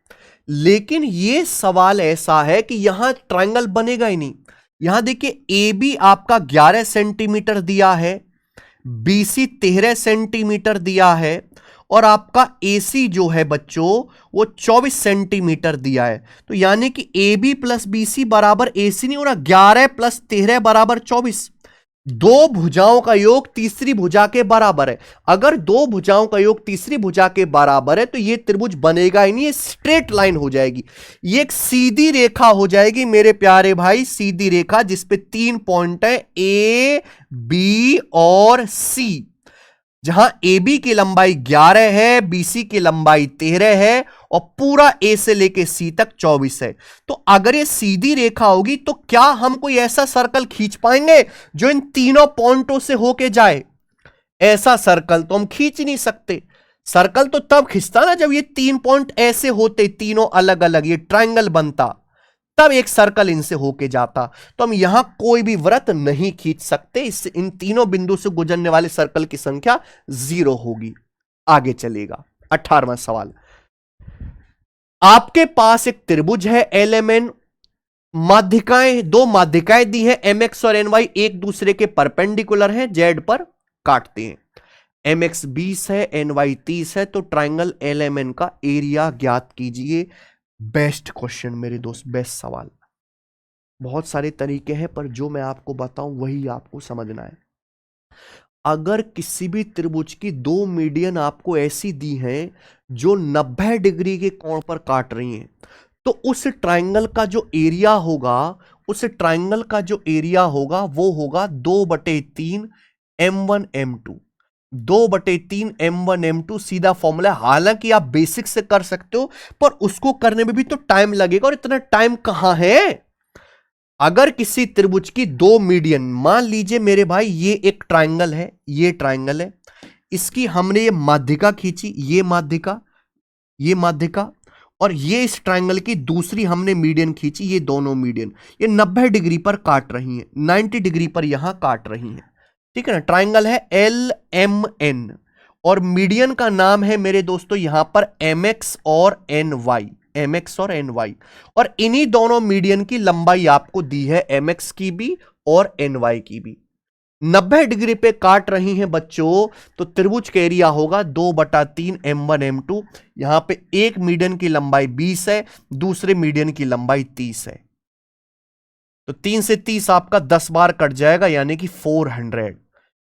लेकिन यह सवाल ऐसा है कि यहां ट्राइंगल बनेगा ही नहीं। यहां देखिए AB आपका 11 सेंटीमीटर दिया है, BC 13 सेंटीमीटर दिया है, और आपका AC जो है बच्चों वो 24 सेंटीमीटर दिया है। तो यानी कि AB प्लस BC बराबर AC नहीं हो रहा, 11 प्लस 13 बराबर 24। दो भुजाओं का योग तीसरी भुजा के बराबर है। अगर दो भुजाओं का योग तीसरी भुजा के बराबर है तो यह त्रिभुज बनेगा ही नहीं, ये स्ट्रेट लाइन हो जाएगी, ये एक सीधी रेखा हो जाएगी मेरे प्यारे भाई, सीधी रेखा जिसपे 3 पॉइंट है, ए बी और सी। जहां ए बी की लंबाई 11 है, बी सी की लंबाई 13 है और पूरा ए से लेके सी तक 24 है। तो अगर ये सीधी रेखा होगी तो क्या हम कोई ऐसा सर्कल खींच पाएंगे जो इन तीनों पॉइंटों से होके जाए? ऐसा सर्कल तो हम खींच नहीं सकते। सर्कल तो तब खींचता ना जब ये 3 पॉइंट ऐसे होते, तीनों अलग अलग, ये ट्रायंगल बनता, तब एक सर्कल इनसे होके जाता। तो हम यहां कोई भी वृत्त नहीं खींच सकते, इससे इन तीनों बिंदु से गुजरने वाले सर्कल की संख्या 0 होगी। आगे चलेगा 18वां सवाल। आपके पास एक त्रिभुज है LMN, माध्यिकाएं, दो माध्यिकाएं दी हैं MX और NY, एक दूसरे के परपेंडिकुलर हैं, Z पर काटते हैं। MX 20 है, NY 30 है, तो ट्राइंगल LMN का एरिया ज्ञात कीजिए। बेस्ट क्वेश्चन मेरे दोस्त, बेस्ट सवाल। बहुत सारे तरीके हैं पर जो मैं आपको बताऊं वही आपको समझना है। अगर किसी भी त्रिभुज की दो मीडियन आपको ऐसी दी हैं जो 90 डिग्री के कोण पर काट रही हैं, तो उस ट्राइंगल का जो एरिया होगा, उस ट्राइंगल का जो एरिया होगा वो होगा 2/3 M1 M2। 2/3 M1 M2 सीधा फॉर्मूला है। हालांकि आप बेसिक से कर सकते हो पर उसको करने में भी तो टाइम लगेगा, और इतना टाइम कहां है। अगर किसी त्रिभुज की दो मीडियन, मान लीजिए मेरे भाई ये एक ट्राइंगल है, ये ट्राइंगल है, इसकी हमने ये माध्यिका खींची, ये माध्यिका, ये माध्यिका, और ये इस ट्राइंगल की दूसरी हमने मीडियन खींची, ये दोनों मीडियन ये 90 डिग्री पर काट रही हैं, 90 डिग्री पर यहां काट रही हैं, ठीक है ना। ट्राइंगल है LMN और मीडियन का नाम है मेरे दोस्तों यहां पर MX और NY, MX और NY, और इन्हीं दोनों मीडियन की लंबाई आपको दी है, MX की भी और NY की भी। 90 डिग्री पे काट रही हैं बच्चों, तो त्रिभुज का एरिया होगा 2/3 M1 M2। यहां पे एक मीडियन की लंबाई 20 है, दूसरे मीडियन की लंबाई 30 है, तो 3 से 30 आपका 10 बार कट जाएगा, यानी कि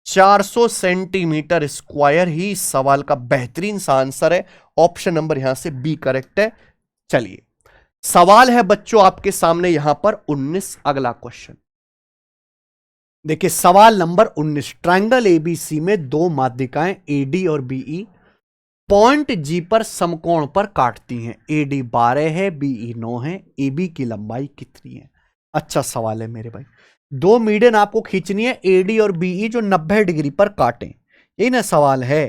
400 सेंटीमीटर स्क्वायर ही इस सवाल का बेहतरीन सा आंसर है। ऑप्शन नंबर यहां से बी करेक्ट है। चलिए सवाल है बच्चों आपके सामने यहां पर 19, अगला क्वेश्चन देखिए। सवाल नंबर 19, ट्रायंगल एबीसी में दो माध्यिकाएं AD और BE पॉइंट G पर समकोण पर काटती हैं। AD 12 है, BE 9 है, AB की लंबाई कितनी है? अच्छा सवाल है मेरे भाई। दो मीडियन आपको खींचनी है AD और BE जो 90 डिग्री पर काटें, यही ना सवाल है।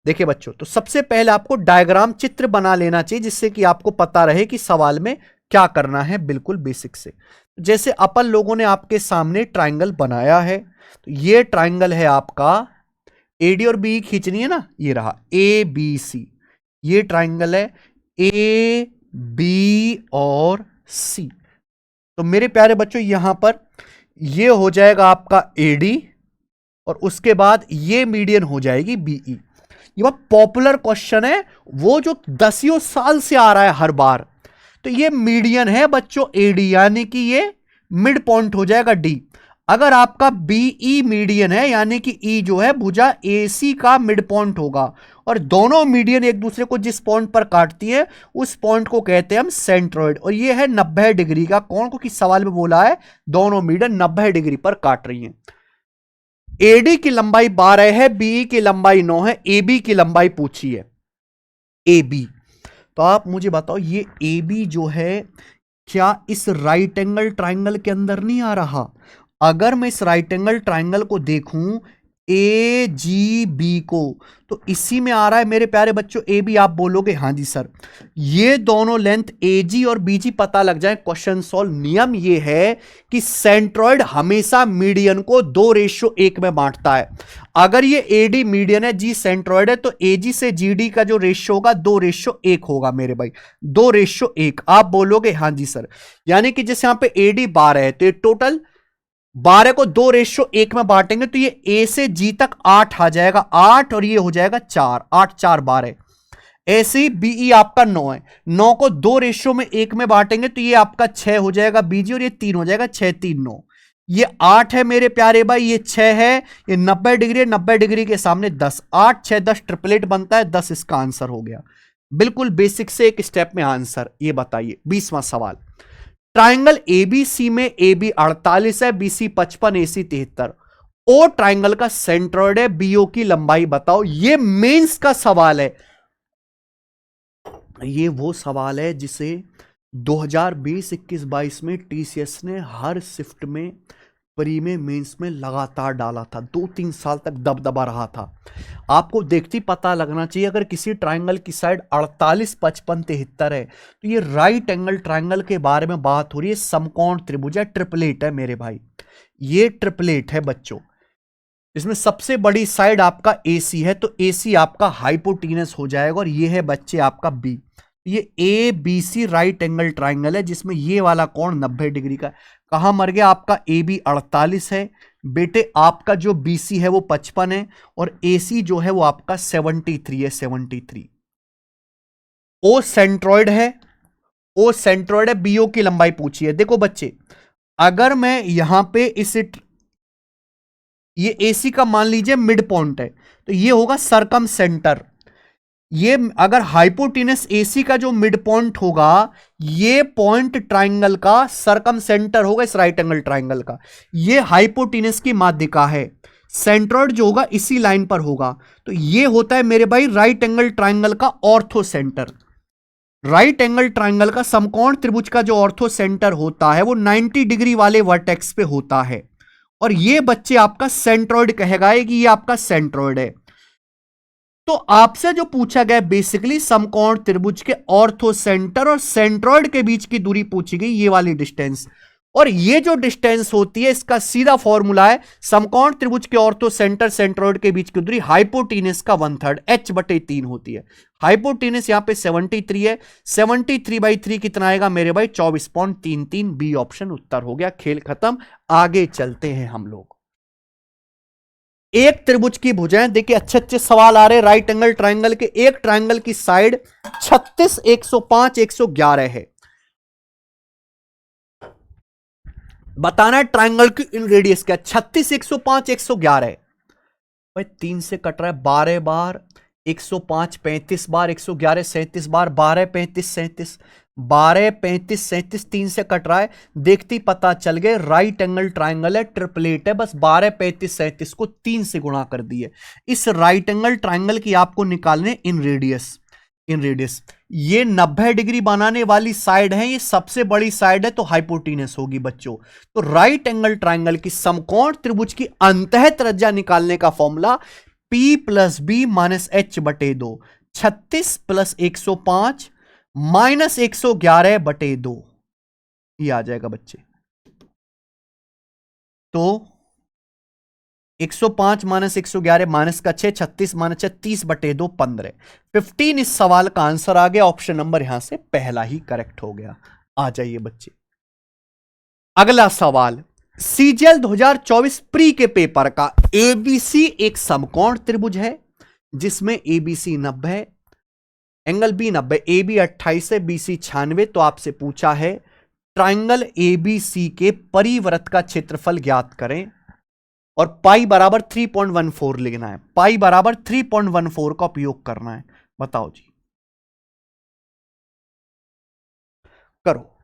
देखिए बच्चों, तो सबसे पहले आपको डायग्राम चित्र बना लेना चाहिए जिससे कि आपको पता रहे कि सवाल में क्या करना है, बिल्कुल बेसिक से। जैसे अपन लोगों ने आपके सामने ट्राइंगल बनाया है, तो ये ट्राइंगल है आपका, AD और BE खींचनी है ना, ये रहा ABC, ये ट्राइंगल है AB और C। तो मेरे प्यारे बच्चों यहां पर ये हो जाएगा आपका AD और उसके बाद ये मीडियन हो जाएगी BE। ये बहुत पॉपुलर क्वेश्चन है, वो जो 10 साल से आ रहा है हर बार। तो ये मीडियन है बच्चों AD, यानी कि ये मिड पॉइंट हो जाएगा D। अगर आपका BE मीडियन है यानी कि E जो है भुजा AC का मिड पॉइंट होगा, और दोनों मीडियन एक दूसरे को जिस पॉइंट पर काटती है उस पॉइंट को कहते हैं हम सेंट्रोइड, और ये है 90 डिग्री का कोण, क्योंकि सवाल में बोला है दोनों मीडियन 90 डिग्री पर काट रही हैं। AD की लंबाई 12 है, BE की लंबाई 9 है, AB की लंबाई पूछी है AB। तो आप मुझे बताओ ये AB जो है क्या इस राइट एंगल ट्राइंगल के अंदर नहीं आ रहा? अगर मैं इस राइट एंगल ट्राइंगल को देखूं AGB को, तो इसी में आ रहा है मेरे प्यारे बच्चों AB। आप बोलोगे हाँ जी सर, ये दोनों लेंथ AG और BG पता लग जाए, क्वेश्चन सॉल्व। नियम ये है कि सेंट्रॉइड हमेशा मीडियन को 2:1 में बांटता है। अगर ये AD मीडियन है, G सेंट्रॉइड है, तो AG से GD का जो रेशियो होगा 2:1 होगा मेरे भाई, 2:1। आप बोलोगे हाँ जी सर, यानी कि जैसे यहां पे AD 12 है तो ये टोटल 12 को 2:1 में बांटेंगे तो ये A से G तक 8 आ जाएगा, 8 और ये हो जाएगा 4, 8 4 12। ऐसे ही BE आपका 9 है, 9 को 2:1 में बांटेंगे तो ये आपका 6 हो जाएगा BG, और ये 3 हो जाएगा, 6 3 9। ये 8 है मेरे प्यारे भाई, ये 6 है, ये 90 डिग्री है, 90 डिग्री के सामने 10, 8 6 10 ट्रिपलेट बनता है, 10 इसका आंसर हो गया। बिल्कुल बेसिक से एक स्टेप में आंसर। ये बताइए 20वां सवाल, ट्राइंगल एबीसी में AB 48 है, BC 55, AC 73, ओ ट्राइंगल का सेंट्रॉइड है, BO की लंबाई बताओ। ये मेंस का सवाल है, ये वो सवाल है जिसे 2020, 21, 22 में TCS ने हर शिफ्ट में प्री में मेंस में लगातार डाला था, 2-3 साल तक दबदबा रहा था। आपको देखती पता लगना चाहिए, अगर किसी ट्राइंगल की साइड 48, 55, 73 है तो ये राइट एंगल ट्राइंगल के बारे में बात हो रही है। समकोण त्रिभुज है, ट्रिपलेट है मेरे भाई, ये ट्रिपलेट है बच्चों। इसमें सबसे बड़ी साइड आपका AC है, तो AC आपका हाइपोटीनस हो जाएगा, और ये है बच्चे आपका B। ये ABC राइट एंगल ट्राइंगल है जिसमें ये वाला कोण 90 डिग्री का। कहां मर गया आपका AB 48 है बेटे, आपका जो BC है वो 55 है, और AC जो है वो आपका 73 है, 73। O सेंट्रॉइड है, O सेंट्रॉइड है, BO की लंबाई पूछी है। देखो बच्चे, अगर मैं यहां पे ये AC का मान लीजिए मिड पॉइंट है, तो ये होगा सरकम सेंटर। ये अगर हाइपोटेनस AC का जो मिड पॉइंट होगा, ये पॉइंट ट्राइंगल का सरकम सेंटर होगा, इस राइट एंगल ट्राइंगल का। ये हाइपोटेनस की माध्यिका है, सेंट्रॉइड जो होगा इसी लाइन पर होगा, तो ये होता है मेरे भाई राइट एंगल ट्राइंगल का ortho centre. Right angle triangle का समकोण त्रिभुज का जो ऑर्थो सेंटर होता है वो 90 डिग्री वाले वर्टेक्स पे होता है, और ये बच्चे आपका सेंट्रॉइड कहेगा कि ये आपका सेंट्रॉइड है। तो आपसे जो पूछा गया बेसिकली समकोण त्रिभुज के ऑर्थो सेंटर और सेंट्रॉइड के बीच की दूरी पूछी गई, ये वाली डिस्टेंस। और ये जो डिस्टेंस होती है इसका सीधा फॉर्मूला है, समकोण त्रिभुज के ऑर्थो सेंटर सेंट्रॉइड के बीच की दूरी हाइपोटेनस का 1/3 H/3 होती है। हाइपोटेनस यहां पे 73 है, 73/3 कितना आएगा मेरे भाई 24.33। बी ऑप्शन उत्तर हो गया। खेल खत्म, आगे चलते हैं हम लोग। एक त्रिभुज की भुजाएं, देखिए अच्छे अच्छे सवाल आ रहे राइट एंगल ट्राइंगल के। एक ट्राइंगल की साइड 36, 105, 111 है। बताना है ट्राइंगल की इन रेडियस क्या, 36, 105, 111 है भाई। 3 से कट रहा है 12 बार, 105 35 बार, 111 37 बार, 12 35 37, 12 35 37, 3 से कट रहा है। देखती पता चल गए राइट एंगल ट्राइंगल है, ट्रिपलेट है, बस 12 35 37 को 3 से गुणा कर दिए। इस राइट एंगल ट्राइंगल की आपको निकालने इन रेडियस। ये 90 डिग्री बनाने वाली साइड है, ये सबसे बड़ी साइड है, तो हाइपोटेनस होगी बच्चों। तो राइट एंगल ट्राइंगल की समकोण त्रिभुज की अंतः त्रिज्या निकालने का फॉर्मूला P + B - H/2, 36 + 105 - 111/2, ये आ जाएगा बच्चे। तो 105 - 111 माइनस का 6, 36 - 6 30/2, 15। 15 इस सवाल का आंसर आ गया। ऑप्शन नंबर यहां से पहला ही करेक्ट हो गया। आ जाइए बच्चे, अगला सवाल CGL 2024 प्री के पेपर का। ABC एक समकोण त्रिभुज है जिसमें ABC 90, एंगल B 90, AB 28 है, BC 96। तो आपसे पूछा है ट्राइंगल ABC के परिवृत्त का क्षेत्रफल ज्ञात करें, और पाई बराबर 3.14 लिखना है। पाई बराबर 3.14 का उपयोग करना है। बताओ जी, करो।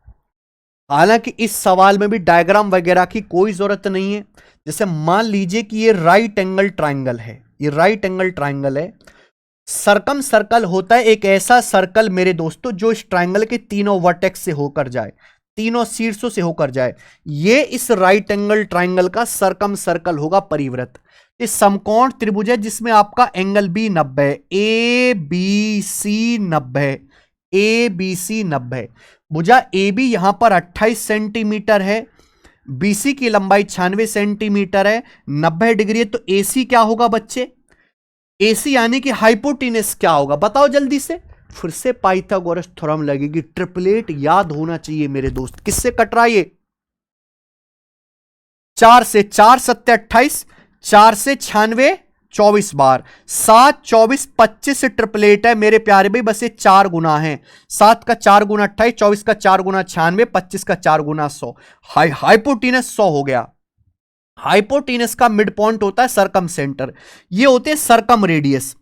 हालांकि इस सवाल में भी डायग्राम वगैरह की कोई जरूरत नहीं है। जैसे मान लीजिए कि ये राइट एंगल ट्राइंगल है, ये राइट एंगल ट्राइंगल है। सरकम सर्कल होता है एक ऐसा सर्कल मेरे दोस्तों जो इस ट्राइंगल के तीनों वर्टेक्स से होकर जाए, तीनों शीर्षों से होकर जाए। ये इस राइट एंगल ट्राइंगल का सरकम सर्कल होगा परिवृत्त। इस समकोण त्रिभुज है जिसमें आपका एंगल B 90, ABC 90, ABC 90। भुजा AB यहां पर 28 सेंटीमीटर है, BC की लंबाई 96 सेंटीमीटर है, 90 डिग्री है। तो AC क्या होगा बच्चे, AC यानी कि हाइपोटेनस क्या होगा बताओ जल्दी से। फिर से पाइथागोरस थ्योरम लगेगी। ट्रिपलेट याद होना चाहिए मेरे दोस्त। किससे कट रहा है ये, 4 से, 4 7 28, 4 से 96 24 बार, 7 24 25 से ट्रिपलेट है मेरे प्यारे भाई। बस ये 4 गुना है, 7 का 4 गुना 28, 24 का 4 गुना 96, 25 का 4 गुना 100। हाइपोटेनस 100 हो गया। हाइपोटेनस का मिड पॉइंट होता है सरकम सेंटर, ये होते हैं सरकम रेडियस।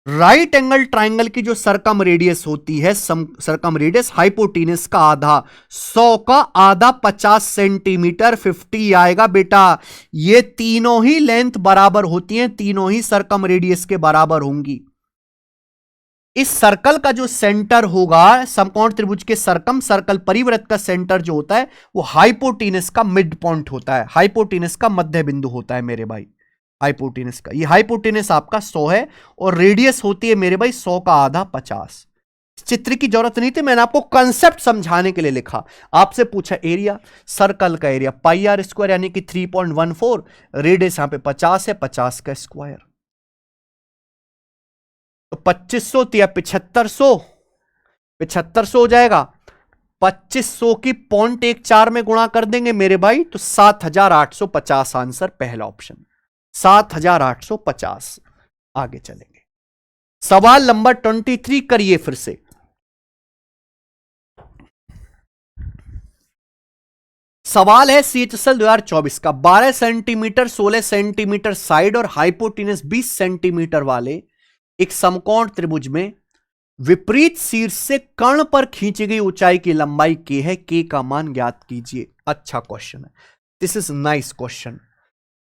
राइट एंगल ट्राइंगल की जो सरकम रेडियस होती है, सरकम रेडियस हाइपोटेनस का आधा, 100 का आधा 50 सेंटीमीटर 50 आएगा बेटा। ये तीनों ही लेंथ बराबर होती हैं, तीनों ही सरकम रेडियस के बराबर होंगी। इस सर्कल का जो सेंटर होगा, समकोण त्रिभुज के सरकम सर्कल परिवृत्त का सेंटर जो होता है वो हाइपोटेनस का मिड पॉइंट होता है, हाइपोटेनस का मध्य बिंदु होता है मेरे भाई। हाइपोटेनस का, ये हाइपोटेनस आपका 100 है और रेडियस होती है मेरे भाई 100 का आधा 50। चित्र की जरूरत नहीं थी, मैंने आपको कंसेप्ट समझाने के लिए लिखा। आपसे पूछा एरिया, सर्कल का एरिया पाई आर स्क्वायर यानी कि 3.14, रेडियस यहां पे 50 है, 50 का स्क्वायर तो 2500 या 7500, 7500 हो जाएगा। 2500 की 0.14 में गुणा कर देंगे मेरे भाई तो 7850 आंसर, पहला ऑप्शन 7850। आगे चलेंगे, सवाल नंबर 23 करिए फिर से। सवाल है CHSL 2024 का, 12 सेंटीमीटर 16 सेंटीमीटर साइड और हाइपोटेनस 20 सेंटीमीटर वाले एक समकोण त्रिभुज में विपरीत शीर्ष से कर्ण पर खींची गई ऊंचाई की लंबाई k है, k का मान ज्ञात कीजिए। अच्छा क्वेश्चन है, दिस इज नाइस क्वेश्चन।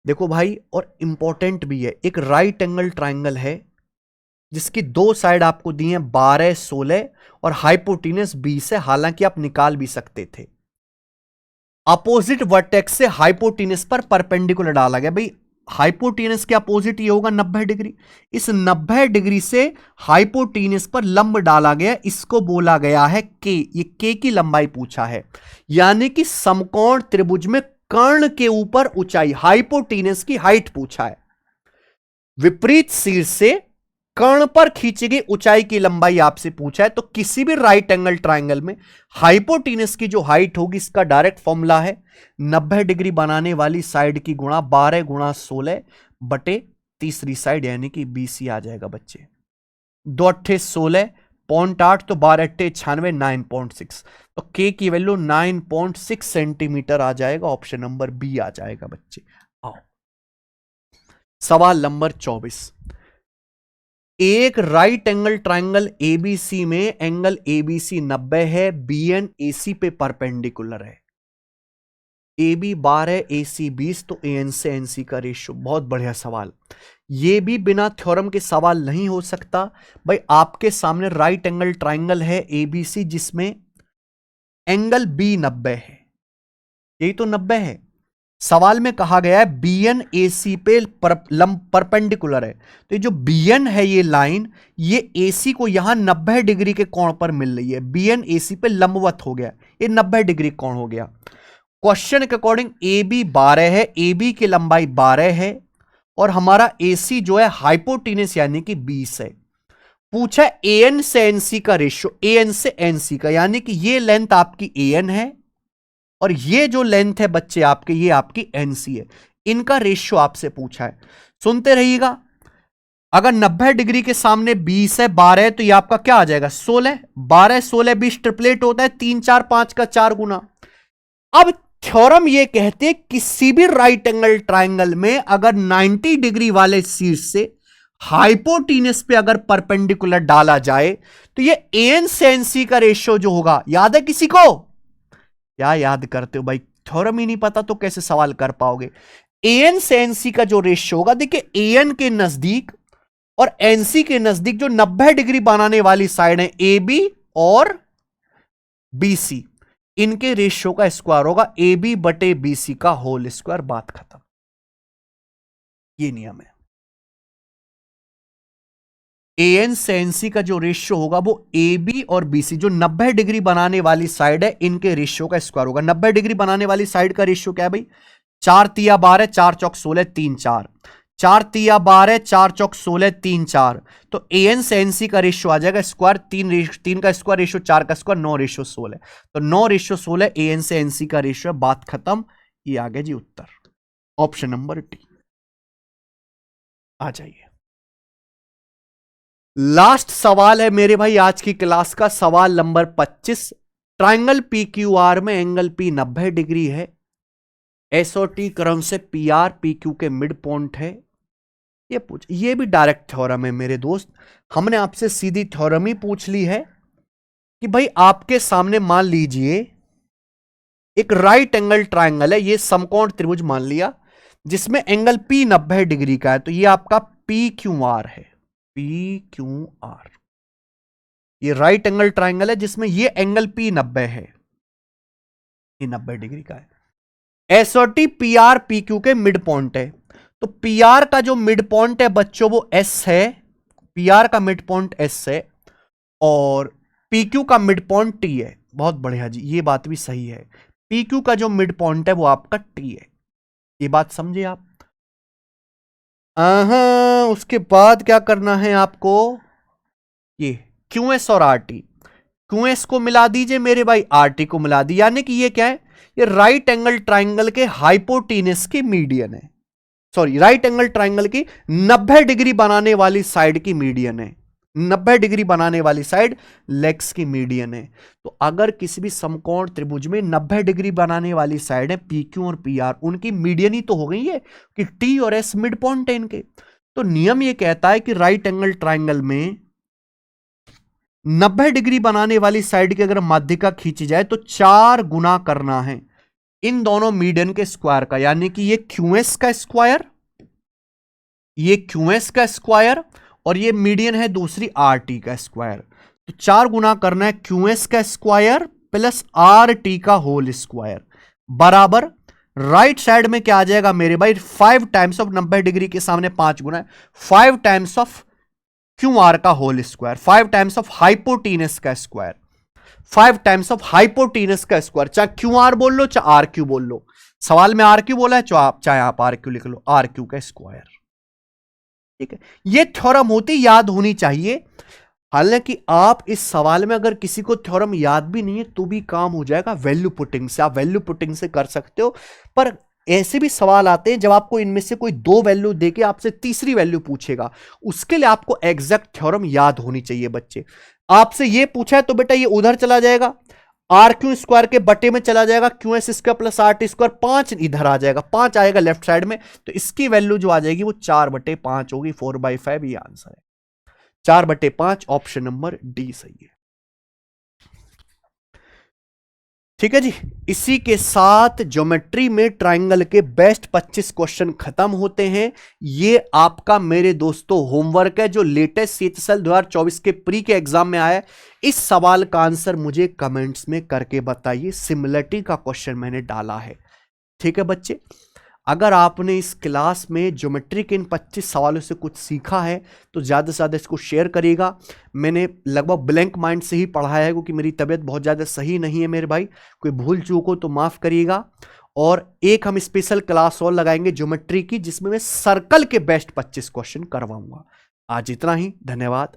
देखो भाई, और इंपॉर्टेंट भी है। एक राइट एंगल ट्राइंगल है जिसकी दो साइड आपको दी है 12 16 और हाइपोटेनस 20 है, हालांकि आप निकाल भी सकते थे। अपोजिट वर्टेक्स से हाइपोटेनस पर परपेंडिकुलर डाला गया। भाई हाइपोटेनस के अपोजिट ये होगा 90 डिग्री, इस 90 डिग्री से हाइपोटेनस पर लंब डाला गया, इसको बोला गया है के। ये के की लंबाई पूछा है, यानी कि समकोण त्रिभुज में कर्ण के ऊपर ऊंचाई, हाइपोटेनस की हाइट पूछा है। विपरीत शीर्ष से कर्ण पर खींची गई ऊंचाई की लंबाई आपसे पूछा है। तो किसी भी राइट एंगल ट्राइंगल में हाइपोटेनस की जो हाइट होगी, इसका डायरेक्ट फॉर्मूला है 90 डिग्री बनाने वाली साइड की गुणा 12 गुणा 16 बटे तीसरी साइड यानी कि 20 आ जाएगा बच्चे। 2 अट्ठे 16 0.8 तो 12 अट्ठे 96 9.6, तो के की वैल्यू 9.6 सेंटीमीटर आ जाएगा। ऑप्शन नंबर बी आ जाएगा बच्चे। आओ सवाल नंबर 24, एक राइट एंगल ट्राइंगल एबीसी में एंगल एबीसी 90 है, बीएन एसी पे परपेंडिकुलर है, AB 12 AC 20, तो एएन से एनसी का रेशियो। बहुत बढ़िया सवाल, ये भी बिना थ्योरम के सवाल नहीं हो सकता। भाई आपके सामने राइट एंगल ट्राइंगल है एबीसी जिसमें एंगल बी 90 है, यही तो 90 है। सवाल में कहा गया है बीएन एसी पे परपेंडिकुलर है, तो ये जो बीएन है ये लाइन, ये एसी को यहां 90 डिग्री के कोण पर मिल रही है, बीएन एसी पे लंबवत हो गया, ये 90 डिग्री कोण हो गया। क्वेश्चन के अकॉर्डिंग ए बी 12 है, ए बी की लंबाई 12 है और हमारा एसी जो है हाइपोटेनस यानी कि 20 है। पूछा एएन से एनसी का रेशियो, एएन से एनसी का, यानी कि ये लेंथ आपकी एएन है और ये जो लेंथ है बच्चे आपके, ये आपकी एनसी है। इनका रेशियो आपसे पूछा है, सुनते रहिएगा। अगर 90 डिग्री के सामने 20 है, 12 है, तो ये आपका क्या आ जाएगा 16, 12 16 20 ट्रिपलेट होता है, 3 4 5 का 4 गुना। अब थ्योरम ये कहते हैं किसी भी राइट एंगल ट्राइंगल में अगर 90 डिग्री वाले शीर्ष से हाइपोटेनस पे अगर परपेंडिकुलर डाला जाए तो ये एन से एनसी का रेशियो जो होगा, याद है किसी को? क्या याद करते हो भाई, थ्योरम ही नहीं पता तो कैसे सवाल कर पाओगे। एन से एनसी का जो रेशियो होगा, देखिए एन के नजदीक और एनसी के नजदीक जो 90 डिग्री बनाने वाली साइड है ए बी और बीसी, इनके रेशियो का स्क्वायर होगा ए बी बटे बीसी का होल स्क्वायर, बात खत्म। ये नियम है। एएन से एनसी का जो रेशियो होगा वो ए बी और बीसी जो 90 डिग्री बनाने वाली साइड है, इनके रेशियो का स्क्वायर होगा। 90 डिग्री बनाने वाली साइड का रेशियो क्या है भाई, 4 तिया 12 4 चौक 16 3 4, 4 तिया 12 4 चौक 16 3 4, तो एएन से एनसी का रेशियो आ जाएगा स्क्वायर, 3 का स्क्वायर रेशियो 4 का स्क्वायर 9 रेशियो 16, तो 9 रेशियो 16 एएन से एनसी का रेशियो है, बात खत्म। ये आ गया जी उत्तर, ऑप्शन नंबर डी। आ जाइए, लास्ट सवाल है मेरे भाई आज की क्लास का, सवाल number 25। Triangle P Q R में एंगल पी 90 डिग्री है, एस और टी क्रम से पी आर पी क्यू के मिड पॉइंट है। ये भी डायरेक्ट थ्योरम है मेरे दोस्त। हमने आपसे सीधी थ्योरम ही पूछ ली है कि भाई आपके सामने मान लीजिए एक राइट एंगल ट्रायंगल है, ये समकोण त्रिभुज मान लिया, जिसमें एंगल P 90 डिग्री का है। तो ये आपका PQR है, PQR। ये राइट एंगल ट्रायंगल है जिसमें ये एंगल P 90 है, ये 90 डिग्री का है। एस और टी PR PQ के मिड पॉइंट है। तो PR का जो मिड पॉइंट है बच्चों वो S है, PR का मिड पॉइंट S है और PQ का मिड पॉइंट T है। बहुत बढ़िया जी, ये बात भी सही है। PQ का जो मिड पॉइंट है वो आपका T है। ये बात समझे आप? उसके बाद क्या करना है आपको, ये QS और RT, QS को मिला दीजिए मेरे भाई, RT को मिला दी, यानी कि ये क्या है, ये राइट एंगल ट्राइंगल के हाइपोटेनस की मीडियन है, सॉरी राइट एंगल ट्राइंगल की 90 डिग्री बनाने वाली साइड की मीडियन है, 90 डिग्री बनाने वाली साइड लेग्स की मीडियन है। तो अगर किसी भी समकोण त्रिभुज में 90 डिग्री बनाने वाली साइड है PQ और PR, उनकी मीडियन ही तो हो गई है कि T और S मिड पॉइंट है इनके। तो नियम ये कहता है कि राइट एंगल ट्राइंगल में 90 डिग्री बनाने वाली साइड की अगर माध्यिका खींची जाए तो 4 गुना करना है इन दोनों मीडियन के स्क्वायर का, यानी कि ये QS का स्क्वायर, ये QS का स्क्वायर और ये मीडियन है दूसरी RT का स्क्वायर। तो 4 गुना करना है QS का स्क्वायर प्लस RT का होल स्क्वायर बराबर राइट साइड में क्या आ जाएगा मेरे भाई, 5 टाइम्स ऑफ 90 डिग्री के सामने 5 गुना है, 5 टाइम्स ऑफ QR का whole square, 5 times of hypotenuse का स्क्वायर, 5 टाइम्स ऑफ हाइपोटेनस का स्क्वायर। चाहे QR बोल लो चाहे RQ बोल लो, सवाल में RQ बोला है चाहे आप RQ लिख लो, RQ का स्क्वायर। ठीक है, ये थ्योरम होती याद होनी चाहिए। हालांकि आप इस सवाल में अगर किसी को थ्योरम याद भी नहीं है तो भी काम हो जाएगा वैल्यू पुटिंग से, आप वैल्यू पुटिंग से कर सकते हो। पर ऐसे भी सवाल आते हैं जब आपको इनमें से कोई 2 वैल्यू देके आपसे तीसरी वैल्यू पूछेगा, उसके लिए आपको एग्जैक्ट थ्योरम याद होनी चाहिए बच्चे। आपसे ये पूछा है तो बेटा ये उधर चला जाएगा, RQ स्क्वायर के बटे में चला जाएगा, QS square plus RT square, 5 इधर आ जाएगा, 5 आएगा लेफ्ट साइड में, तो इसकी वैल्यू जो आ जाएगी वो 4/5 होगी, 4/5 ये आंसर है, 4/5 ऑप्शन नंबर डी सही है। ठीक है जी, इसी के साथ ज्योमेट्री में ट्राइंगल के बेस्ट 25 क्वेश्चन खत्म होते हैं। ये आपका मेरे दोस्तों होमवर्क है जो लेटेस्ट CHSL 2024 के प्री के एग्जाम में आया है। इस सवाल का आंसर मुझे कमेंट्स में करके बताइए, सिमिलरिटी का क्वेश्चन मैंने डाला है। ठीक है बच्चे, अगर आपने इस क्लास में ज्योमेट्री के इन 25 सवालों से कुछ सीखा है तो ज़्यादा से ज़्यादा इसको शेयर करिएगा। मैंने लगभग ब्लैंक माइंड से ही पढ़ाया है क्योंकि मेरी तबीयत बहुत ज़्यादा सही नहीं है मेरे भाई, कोई भूल चूक हो तो माफ़ करिएगा। और एक हम स्पेशल क्लास और लगाएंगे ज्योमेट्री की जिसमें मैं सर्कल के बेस्ट 25 क्वेश्चन करवाऊंगा। आज इतना ही, धन्यवाद।